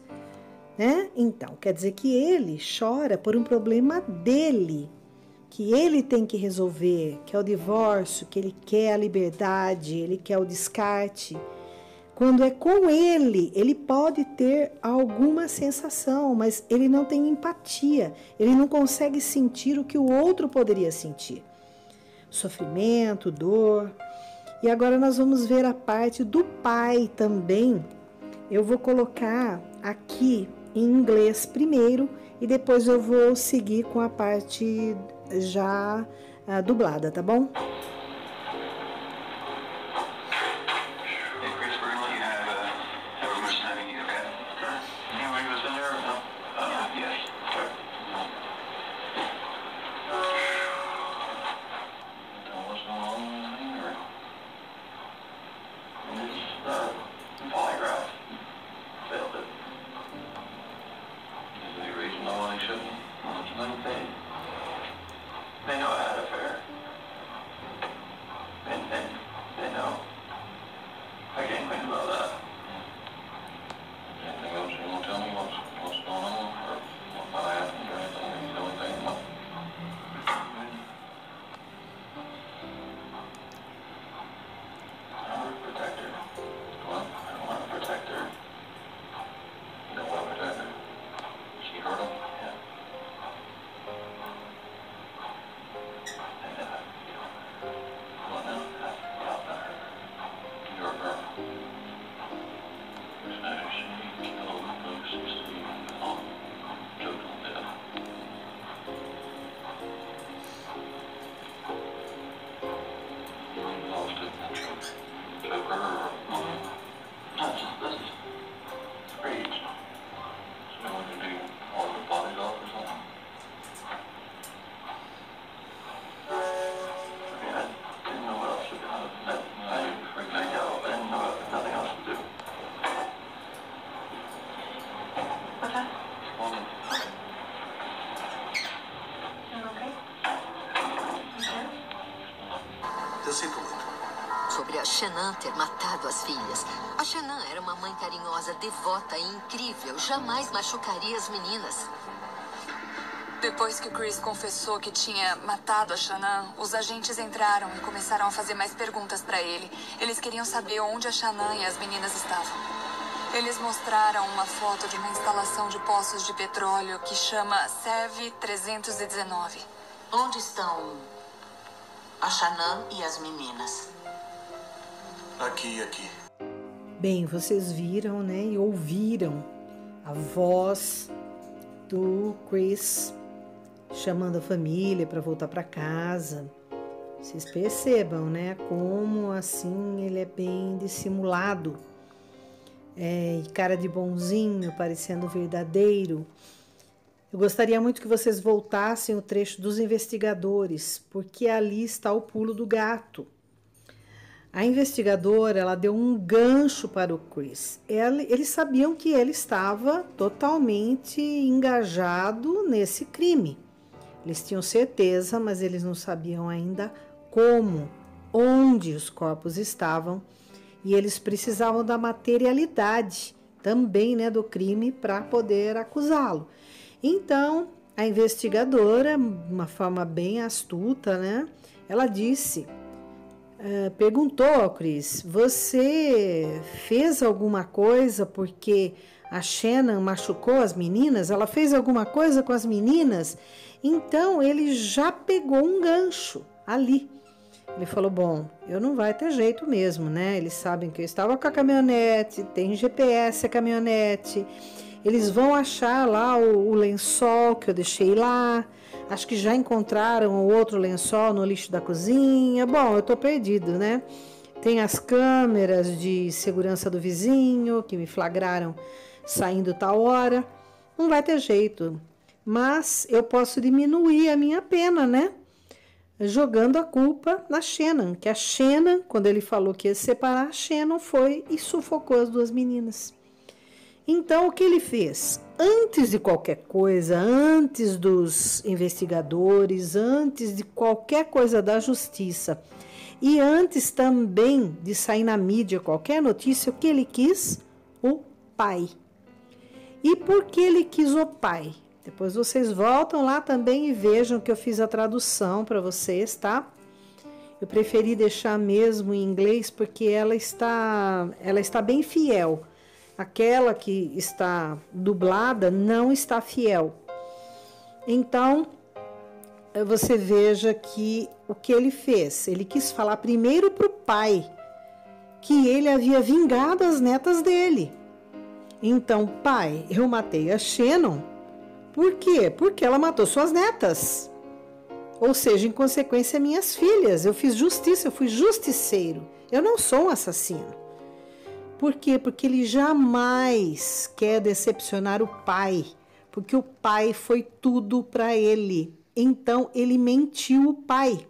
né? Então, quer dizer que ele chora por um problema dele, que ele tem que resolver, que é o divórcio, que ele quer a liberdade, ele quer o descarte. Quando é com ele pode ter alguma sensação, mas ele não tem empatia, ele não consegue sentir o que o outro poderia sentir. Sofrimento, dor. E agora nós vamos ver a parte do pai também. Eu vou colocar aqui em inglês primeiro e depois eu vou seguir com a parte já dublada, tá bom? Sobre a Shanann ter matado as filhas, A Shannon era uma mãe carinhosa, devota e incrível. Jamais machucaria as meninas. Depois que o Chris confessou que tinha matado a Shannon, os agentes entraram e começaram a fazer mais perguntas para ele. Eles queriam saber onde a Shannon e as meninas estavam. Eles mostraram uma foto de uma instalação de poços de petróleo que chama Serve 319. Onde estão a Shannon e as meninas? Aqui e aqui. Bem, vocês viram, né, e ouviram a voz do Chris chamando a família para voltar para casa. Vocês percebam, né, como assim ele é bem dissimulado, e cara de bonzinho, parecendo verdadeiro. Eu gostaria muito que vocês voltassem o trecho dos investigadores, porque ali está o pulo do gato. A investigadora, ela deu um gancho para o Chris. Eles sabiam que ele estava totalmente engajado nesse crime. Eles tinham certeza, mas eles não sabiam ainda como, onde os corpos estavam. E eles precisavam da materialidade também, né, do crime para poder acusá-lo. Então, a investigadora, de uma forma bem astuta, né, ela disse... perguntou ao Chris, você fez alguma coisa porque a Shannon machucou as meninas? Ela fez alguma coisa com as meninas? Então ele já pegou um gancho ali. Ele falou, bom, eu não vai ter jeito mesmo, né? Eles sabem que eu estava com a caminhonete, tem GPS a caminhonete, eles vão achar lá o lençol que eu deixei lá. Acho que já encontraram o outro lençol no lixo da cozinha. Bom, eu tô perdido, né? Tem as câmeras de segurança do vizinho que me flagraram saindo tal hora. Não vai ter jeito. Mas eu posso diminuir a minha pena, né? Jogando a culpa na Shannon. Que a Shannon, quando ele falou que ia separar, a Shannon foi e sufocou as duas meninas. Então, o que ele fez? Antes de qualquer coisa, antes dos investigadores, antes de qualquer coisa da justiça e antes também de sair na mídia qualquer notícia, o que ele quis? O pai. E por que ele quis o pai? Depois vocês voltam lá também e vejam que eu fiz a tradução para vocês, tá? Eu preferi deixar mesmo em inglês porque ela está bem fiel. Aquela que está dublada não está fiel. Então, você veja que o que ele fez? Ele quis falar primeiro para o pai que ele havia vingado as netas dele. Então, pai, eu matei a Shannon. Por quê? Porque ela matou suas netas. Ou seja, em consequência, minhas filhas. Eu fiz justiça, eu fui justiceiro. Eu não sou um assassino. Por quê? Porque ele jamais quer decepcionar o pai, porque o pai foi tudo para ele. Então, ele mentiu o pai.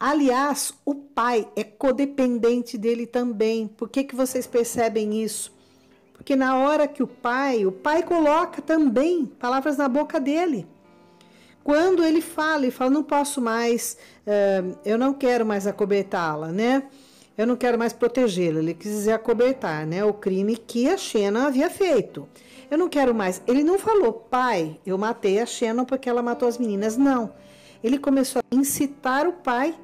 Aliás, o pai é codependente dele também. Por que vocês percebem isso? Porque na hora que o pai coloca também palavras na boca dele. Quando ele fala, não posso mais, eu não quero mais acobertá-la, né? Eu não quero mais protegê-la. Ele quis dizer acobertar, né? O crime que a Shannon havia feito. Eu não quero mais. Ele não falou, pai, eu matei a Shannon porque ela matou as meninas. Não. Ele começou a incitar o pai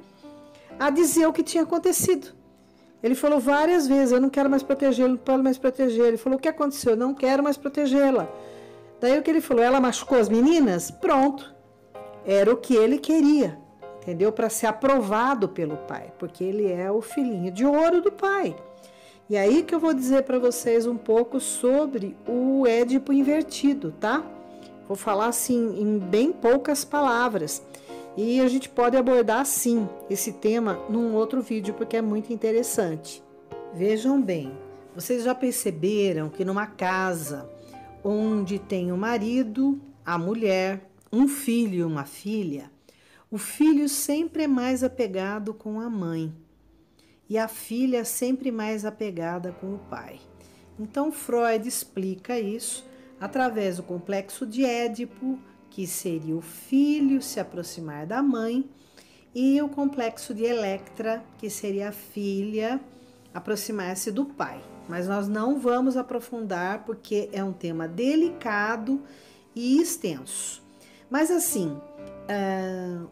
a dizer o que tinha acontecido. Ele falou várias vezes, eu não quero mais protegê-la, não posso mais proteger. Ele falou, o que aconteceu? Eu não quero mais protegê-la. Daí o que ele falou? Ela machucou as meninas? Pronto. Era o que ele queria. Entendeu? Para ser aprovado pelo pai, porque ele é o filhinho de ouro do pai. E aí que eu vou dizer para vocês um pouco sobre o Édipo invertido, tá? Vou falar assim em bem poucas palavras. E a gente pode abordar sim esse tema num outro vídeo, porque é muito interessante. Vejam bem, vocês já perceberam que numa casa onde tem o marido, a mulher, um filho e uma filha, o filho sempre é mais apegado com a mãe e a filha sempre mais apegada com o pai. Então Freud explica isso através do complexo de Édipo, que seria o filho se aproximar da mãe, e o complexo de Electra, que seria a filha aproximar-se do pai. Mas nós não vamos aprofundar porque é um tema delicado e extenso. Mas assim,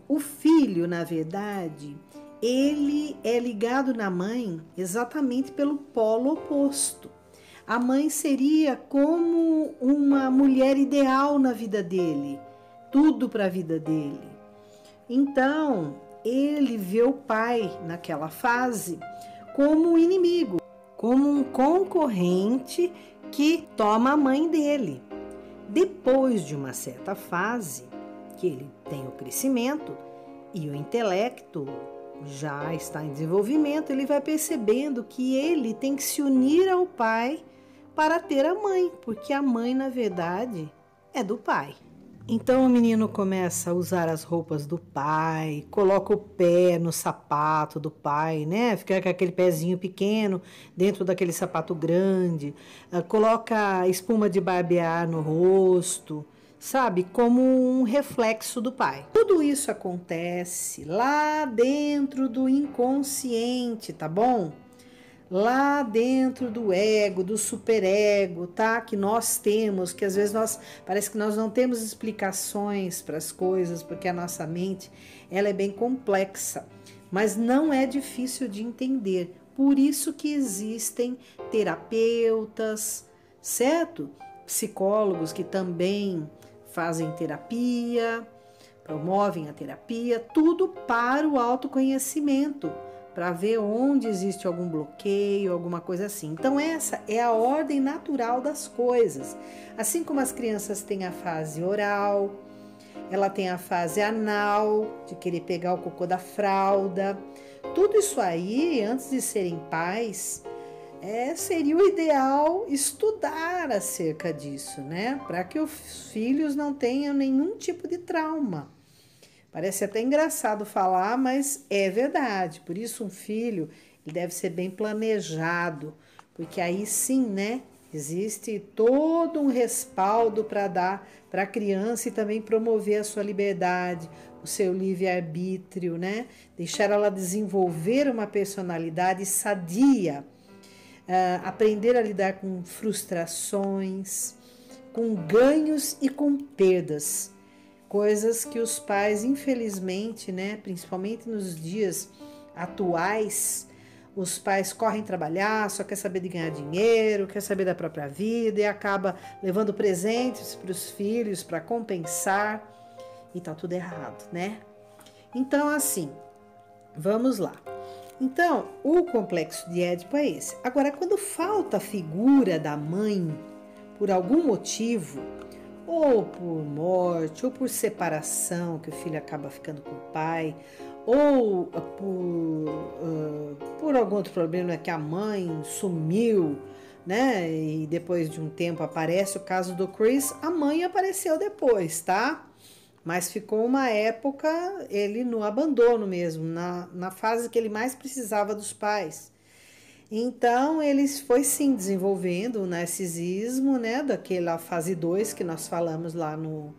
o filho, na verdade, ele é ligado na mãe exatamente pelo polo oposto. A mãe seria como uma mulher ideal na vida dele, tudo para a vida dele. Então, ele vê o pai naquela fase como um inimigo, como um concorrente que toma a mãe dele. Depois de uma certa fase, que ele tem o crescimento e o intelecto já está em desenvolvimento, ele vai percebendo que ele tem que se unir ao pai para ter a mãe, porque a mãe, na verdade, é do pai. Então o menino começa a usar as roupas do pai, coloca o pé no sapato do pai, né? Fica com aquele pezinho pequeno dentro daquele sapato grande, coloca espuma de barbear no rosto, sabe? Como um reflexo do pai. Tudo isso acontece lá dentro do inconsciente, tá bom? Lá dentro do ego, do superego, tá? Que nós temos, que às vezes parece que nós não temos explicações para as coisas, porque a nossa mente, ela é bem complexa, mas não é difícil de entender. Por isso que existem terapeutas, certo? Psicólogos que também fazem terapia, promovem a terapia, tudo para o autoconhecimento, para ver onde existe algum bloqueio, alguma coisa assim. Então essa é a ordem natural das coisas. Assim como as crianças têm a fase oral, ela tem a fase anal, de querer pegar o cocô da fralda. Tudo isso aí, antes de serem pais, seria o ideal estudar acerca disso, né? Para que os filhos não tenham nenhum tipo de trauma. Parece até engraçado falar, mas é verdade. Por isso um filho ele deve ser bem planejado, porque aí sim, né? Existe todo um respaldo para dar para a criança e também promover a sua liberdade, o seu livre-arbítrio, né? Deixar ela desenvolver uma personalidade sadia, aprender a lidar com frustrações, com ganhos e com perdas. Coisas que os pais, infelizmente, né, principalmente nos dias atuais, os pais correm trabalhar, só quer saber de ganhar dinheiro, quer saber da própria vida e acaba levando presentes para os filhos para compensar e tá tudo errado, né? Então, assim, vamos lá. Então, o complexo de Édipo é esse. Agora, quando falta a figura da mãe, por algum motivo, ou por morte, ou por separação, que o filho acaba ficando com o pai, ou por algum outro problema, que a mãe sumiu, né? E depois de um tempo aparece o caso do Chris, a mãe apareceu depois, tá? Mas ficou uma época ele no abandono mesmo, na fase que ele mais precisava dos pais. Então, ele foi sim desenvolvendo o narcisismo, né, daquela fase 2 que nós falamos lá no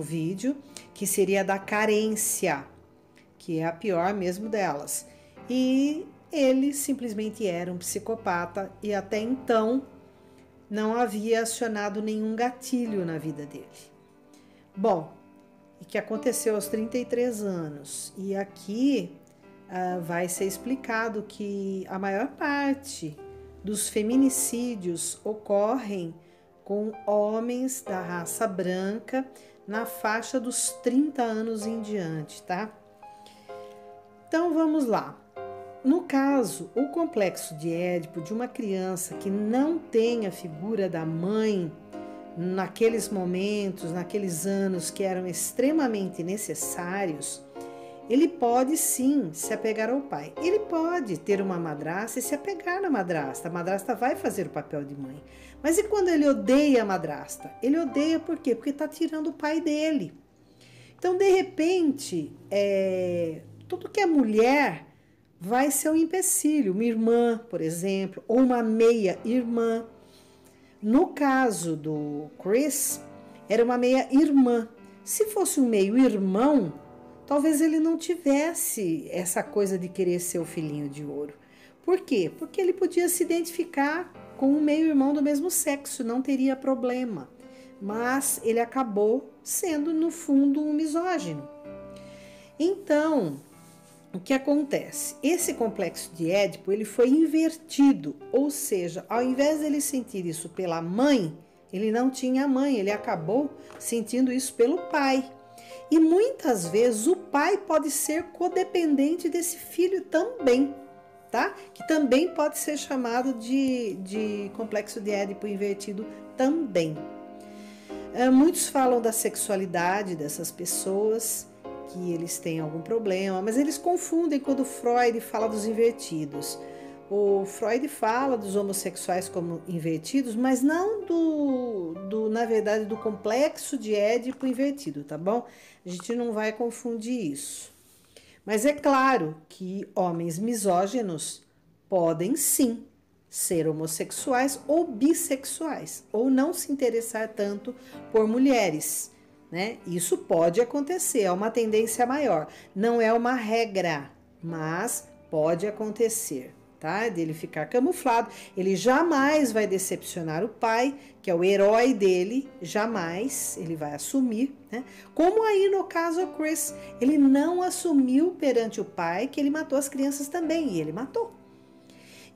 vídeo, que seria da carência, que é a pior mesmo delas. E ele simplesmente era um psicopata e até então não havia acionado nenhum gatilho na vida dele. Bom, e que aconteceu aos 33 anos. E aqui vai ser explicado que a maior parte dos feminicídios ocorrem com homens da raça branca na faixa dos 30 anos em diante, tá? Então vamos lá. No caso, o complexo de Édipo de uma criança que não tem a figura da mãe naqueles momentos, naqueles anos que eram extremamente necessários, ele pode sim se apegar ao pai. Ele pode ter uma madrasta e se apegar na madrasta. A madrasta vai fazer o papel de mãe. Mas e quando ele odeia a madrasta? Ele odeia por quê? Porque está tirando o pai dele. Então, de repente, tudo que é mulher vai ser um empecilho. Uma irmã, por exemplo, ou uma meia-irmã. No caso do Chris, era uma meia-irmã. Se fosse um meio-irmão, talvez ele não tivesse essa coisa de querer ser o filhinho de ouro. Por quê? Porque ele podia se identificar com um meio-irmão do mesmo sexo, não teria problema. Mas ele acabou sendo, no fundo, um misógino. Então, o que acontece? Esse complexo de Édipo, ele foi invertido, ou seja, ao invés de ele sentir isso pela mãe, ele não tinha mãe, ele acabou sentindo isso pelo pai. E muitas vezes o pai pode ser codependente desse filho também, tá? Que também pode ser chamado de complexo de Édipo invertido também. Muitos falam da sexualidade dessas pessoas, que eles têm algum problema, mas eles confundem quando Freud fala dos invertidos. O Freud fala dos homossexuais como invertidos, mas não na verdade, do complexo de Édipo invertido, tá bom? A gente não vai confundir isso. Mas é claro que homens misóginos podem sim ser homossexuais ou bissexuais, ou não se interessar tanto por mulheres, né? Isso pode acontecer, é uma tendência maior. Não é uma regra, mas pode acontecer, tá? Dele ficar camuflado. Ele jamais vai decepcionar o pai, que é o herói dele, jamais ele vai assumir, né? Como aí no caso o Chris, ele não assumiu perante o pai que ele matou as crianças também, e ele matou.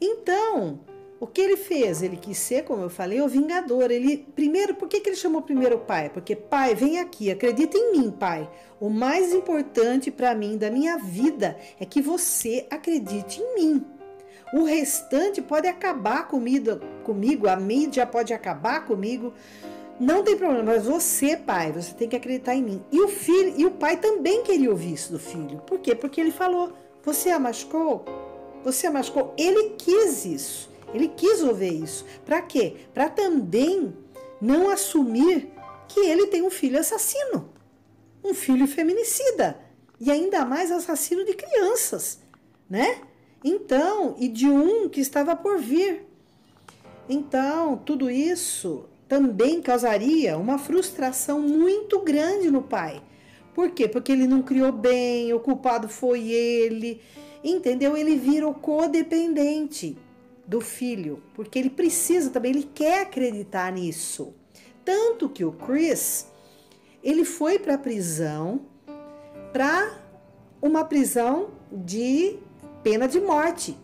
Então, o que ele fez? Ele quis ser, como eu falei, o vingador. Primeiro, por que ele chamou primeiro o pai? Porque, pai, vem aqui, acredita em mim, pai. O mais importante para mim, da minha vida, é que você acredite em mim. O restante pode acabar comigo, a mídia pode acabar comigo, não tem problema, mas você, pai, você tem que acreditar em mim. E o filho, e o pai também queria ouvir isso do filho. Por quê? Porque ele falou, você a machucou? Você a machucou? Ele quis isso. Ele quis ouvir isso. Para quê? Para também não assumir que ele tem um filho assassino, um filho feminicida e ainda mais assassino de crianças, né? Então, e de um que estava por vir. Então, tudo isso também causaria uma frustração muito grande no pai. Por quê? Porque ele não criou bem, o culpado foi ele, entendeu? Ele virou codependente do filho, porque ele precisa também, ele quer acreditar nisso. Tanto que o Chris, ele foi para a prisão, para uma prisão de pena de morte.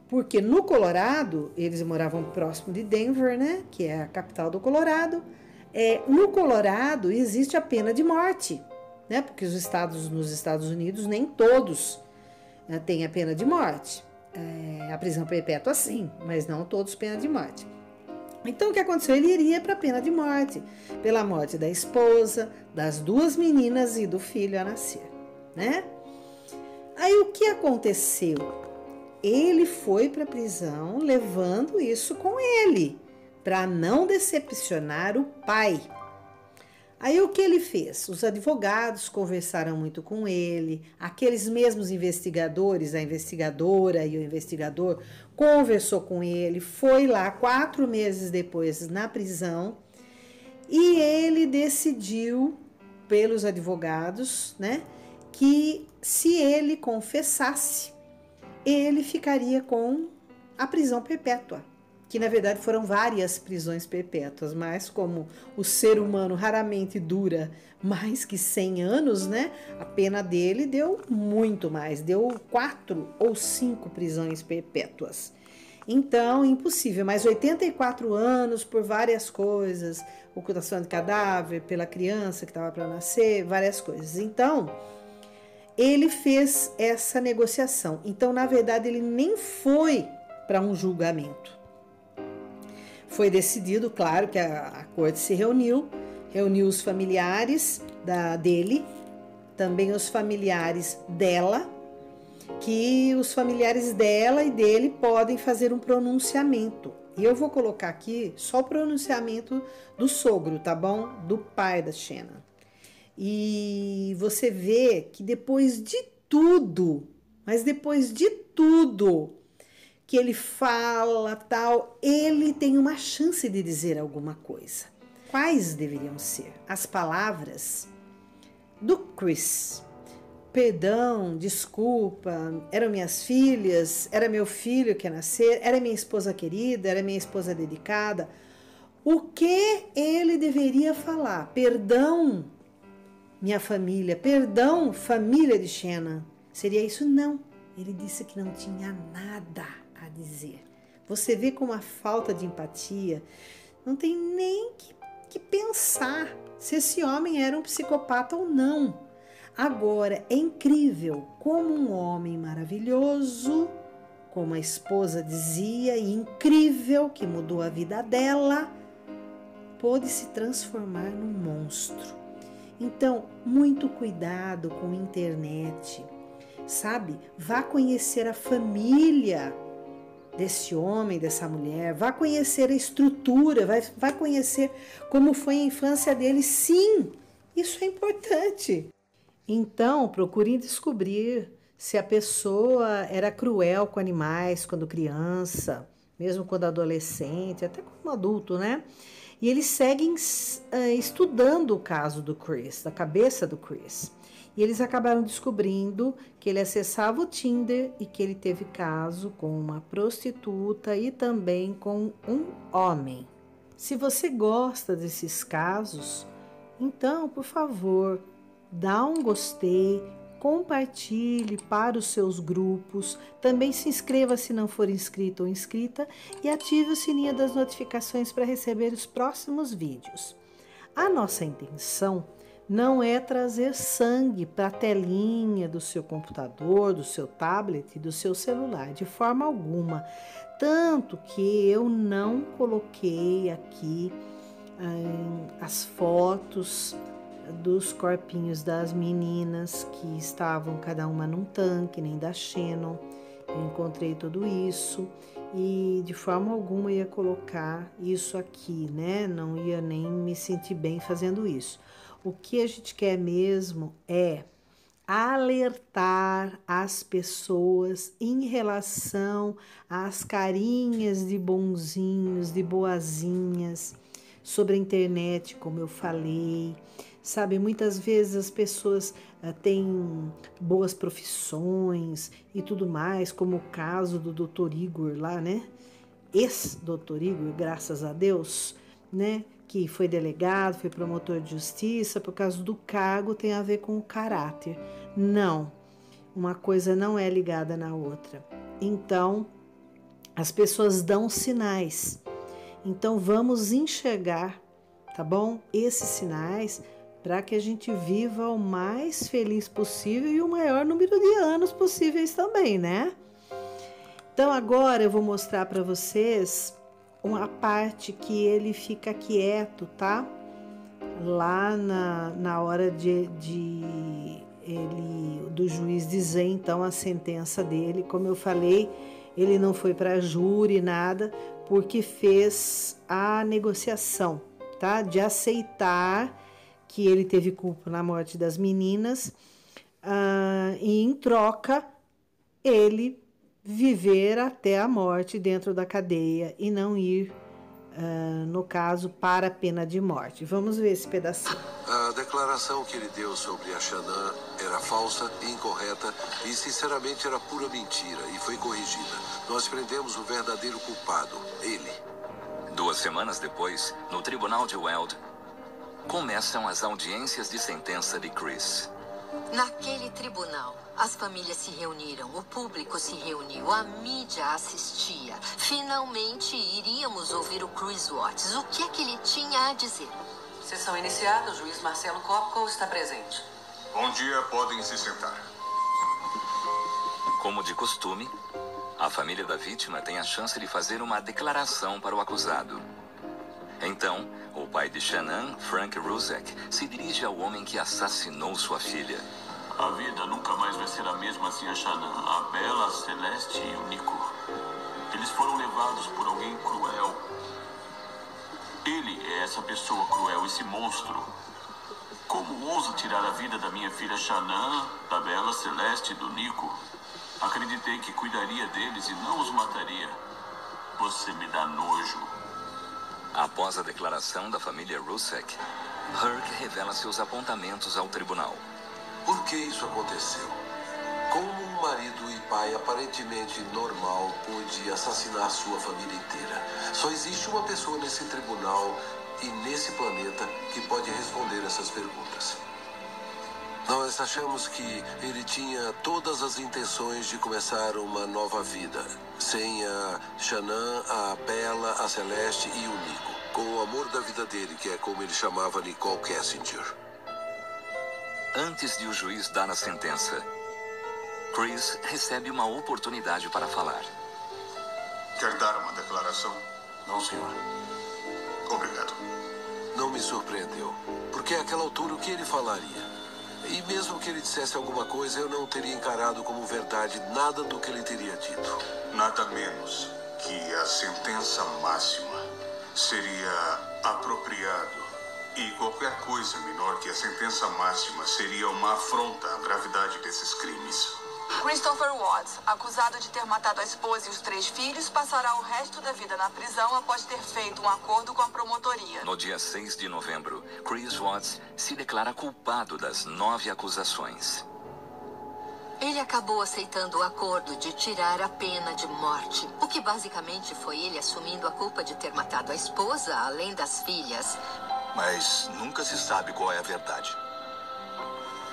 Porque no Colorado, eles moravam próximo de Denver, né, que é a capital do Colorado. No Colorado existe a pena de morte, né, porque nos Estados Unidos nem todos têm a pena de morte. A prisão perpétua sim, mas não todos pena de morte. Então o que aconteceu? Ele iria para a pena de morte, pela morte da esposa, das duas meninas e do filho a nascer, né? Aí o que aconteceu? Ele foi para a prisão levando isso com ele, para não decepcionar o pai. Aí o que ele fez? Os advogados conversaram muito com ele, aqueles mesmos investigadores, a investigadora e o investigador conversou com ele, foi lá 4 meses depois na prisão e ele decidiu, pelos advogados, né, que se ele confessasse, ele ficaria com a prisão perpétua. Que na verdade foram várias prisões perpétuas, mas como o ser humano raramente dura mais que 100 anos, né? A pena dele deu muito mais, deu 4 ou 5 prisões perpétuas. Então, impossível, mas 84 anos por várias coisas, ocultação de cadáver, pela criança que estava para nascer, várias coisas. Então, ele fez essa negociação. Então, na verdade, ele nem foi para um julgamento. Foi decidido, claro, que a corte se reuniu os familiares dele, também os familiares dela, que os familiares dela e dele podem fazer um pronunciamento. E eu vou colocar aqui só o pronunciamento do sogro, tá bom? Do pai da Shannon. E você vê que depois de tudo, mas depois de tudo que ele fala, tal, ele tem uma chance de dizer alguma coisa. Quais deveriam ser as palavras do Chris? perdão, desculpa, eram minhas filhas, era meu filho que ia nascer, era minha esposa querida, era minha esposa dedicada. O que ele deveria falar? Perdão, minha família, perdão, família de Shannon. Seria isso? Não. Ele disse que não tinha nada a dizer. Você vê como a falta de empatia não tem nem que pensar se esse homem era um psicopata ou não. Agora, é incrível como um homem maravilhoso, como a esposa dizia, e incrível, que mudou a vida dela, pôde se transformar num monstro. Então, muito cuidado com a internet, sabe? Vá conhecer a família desse homem, dessa mulher, vá conhecer a estrutura, vai conhecer como foi a infância dele. Sim, isso é importante. Então, procure descobrir se a pessoa era cruel com animais quando criança, mesmo quando adolescente, até como adulto, né? E eles seguem estudando o caso do Chris, da cabeça do Chris. E eles acabaram descobrindo que ele acessava o Tinder e que ele teve caso com uma prostituta e também com um homem. Se você gosta desses casos, então, por favor, dá um gostei, compartilhe para os seus grupos, também se inscreva se não for inscrito ou inscrita e ative o sininho das notificações para receber os próximos vídeos. A nossa intenção não é trazer sangue para a telinha do seu computador, do seu tablet, do seu celular, de forma alguma. Tanto que eu não coloquei aqui as fotos dos corpinhos das meninas que estavam cada uma num tanque, nem da Shannon. Eu encontrei tudo isso e de forma alguma ia colocar isso aqui, né? Não ia nem me sentir bem fazendo isso. O que a gente quer mesmo é alertar as pessoas em relação às carinhas de bonzinhos, de boazinhas sobre a internet, como eu falei. Sabe, muitas vezes as pessoas têm boas profissões e tudo mais, como o caso do Dr. Igor lá, né? Ex-Dr. Igor, graças a Deus, né? Que foi delegado, foi promotor de justiça, por causa do cargo, tem a ver com o caráter. Não, uma coisa não é ligada na outra. Então, as pessoas dão sinais. Então, vamos enxergar, tá bom? Esses sinais para que a gente viva o mais feliz possível e o maior número de anos possíveis também, né? Então, agora eu vou mostrar para vocês uma parte que ele fica quieto, tá? Lá na hora do juiz dizer então a sentença dele. Como eu falei, ele não foi para júri, nada, porque fez a negociação, tá? De aceitar que ele teve culpa na morte das meninas e em troca ele viver até a morte dentro da cadeia e não ir, no caso, para a pena de morte. Vamos ver esse pedacinho. A declaração que ele deu sobre a Shannon era falsa, incorreta e, sinceramente, era pura mentira e foi corrigida. Nós prendemos o verdadeiro culpado, ele. 2 semanas depois, no tribunal de Weld, começam as audiências de sentença de Chris. Naquele tribunal, as famílias se reuniram, o público se reuniu, a mídia assistia. Finalmente iríamos ouvir o Chris Watts. O que é que ele tinha a dizer? Sessão iniciada, o juiz Marcelo Kopko está presente. Bom dia, podem se sentar. Como de costume, a família da vítima tem a chance de fazer uma declaração para o acusado. Então, o pai de Shannon, Frank Rusek, se dirige ao homem que assassinou sua filha. A vida nunca mais vai ser a mesma sem a Shannon, a Bella, a Celeste e o Nico. Eles foram levados por alguém cruel. Ele é essa pessoa cruel, esse monstro. Como ousa tirar a vida da minha filha Shannon, da Bella, Celeste e do Nico? Acreditei que cuidaria deles e não os mataria. Você me dá nojo. Após a declaração da família Rusek, Herc revela seus apontamentos ao tribunal. Por que isso aconteceu. Como um marido e pai aparentemente normal pôde assassinar sua família inteira? Só existe uma pessoa nesse tribunal e nesse planeta que pode responder essas perguntas. Nós achamos que ele tinha todas as intenções de começar uma nova vida, sem a Shannon, a Bella, a Celeste e o Nico, com o amor da vida dele, que é como ele chamava Nicole Kessinger. Antes de o juiz dar a sentença, Chris recebe uma oportunidade para falar. Quer dar uma declaração? Não, senhor. Obrigado. Não me surpreendeu, porque àquela altura o que ele falaria? E mesmo que ele dissesse alguma coisa, eu não teria encarado como verdade nada do que ele teria dito. Nada menos que a sentença máxima seria apropriado. E qualquer coisa menor que a sentença máxima seria uma afronta à gravidade desses crimes. Christopher Watts, acusado de ter matado a esposa e os 3 filhos, passará o resto da vida na prisão após ter feito um acordo com a promotoria. No dia 6 de novembro, Chris Watts se declara culpado das 9 acusações. Ele acabou aceitando o acordo de tirar a pena de morte, o que basicamente foi ele assumindo a culpa de ter matado a esposa, além das filhas. Mas nunca se sabe qual é a verdade.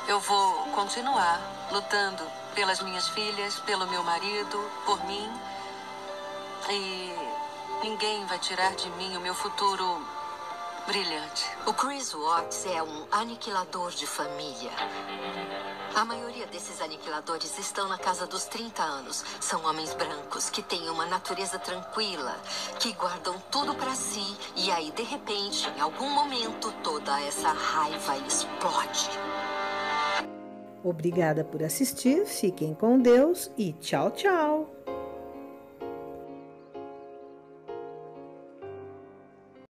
Eu vou continuar lutando pelas minhas filhas, pelo meu marido, por mim. E ninguém vai tirar de mim o meu futuro brilhante. O Chris Watts é um aniquilador de família. A maioria desses aniquiladores estão na casa dos 30 anos. São homens brancos que têm uma natureza tranquila, que guardam tudo para si e aí, de repente, em algum momento, toda essa raiva explode. Obrigada por assistir, fiquem com Deus e tchau, tchau!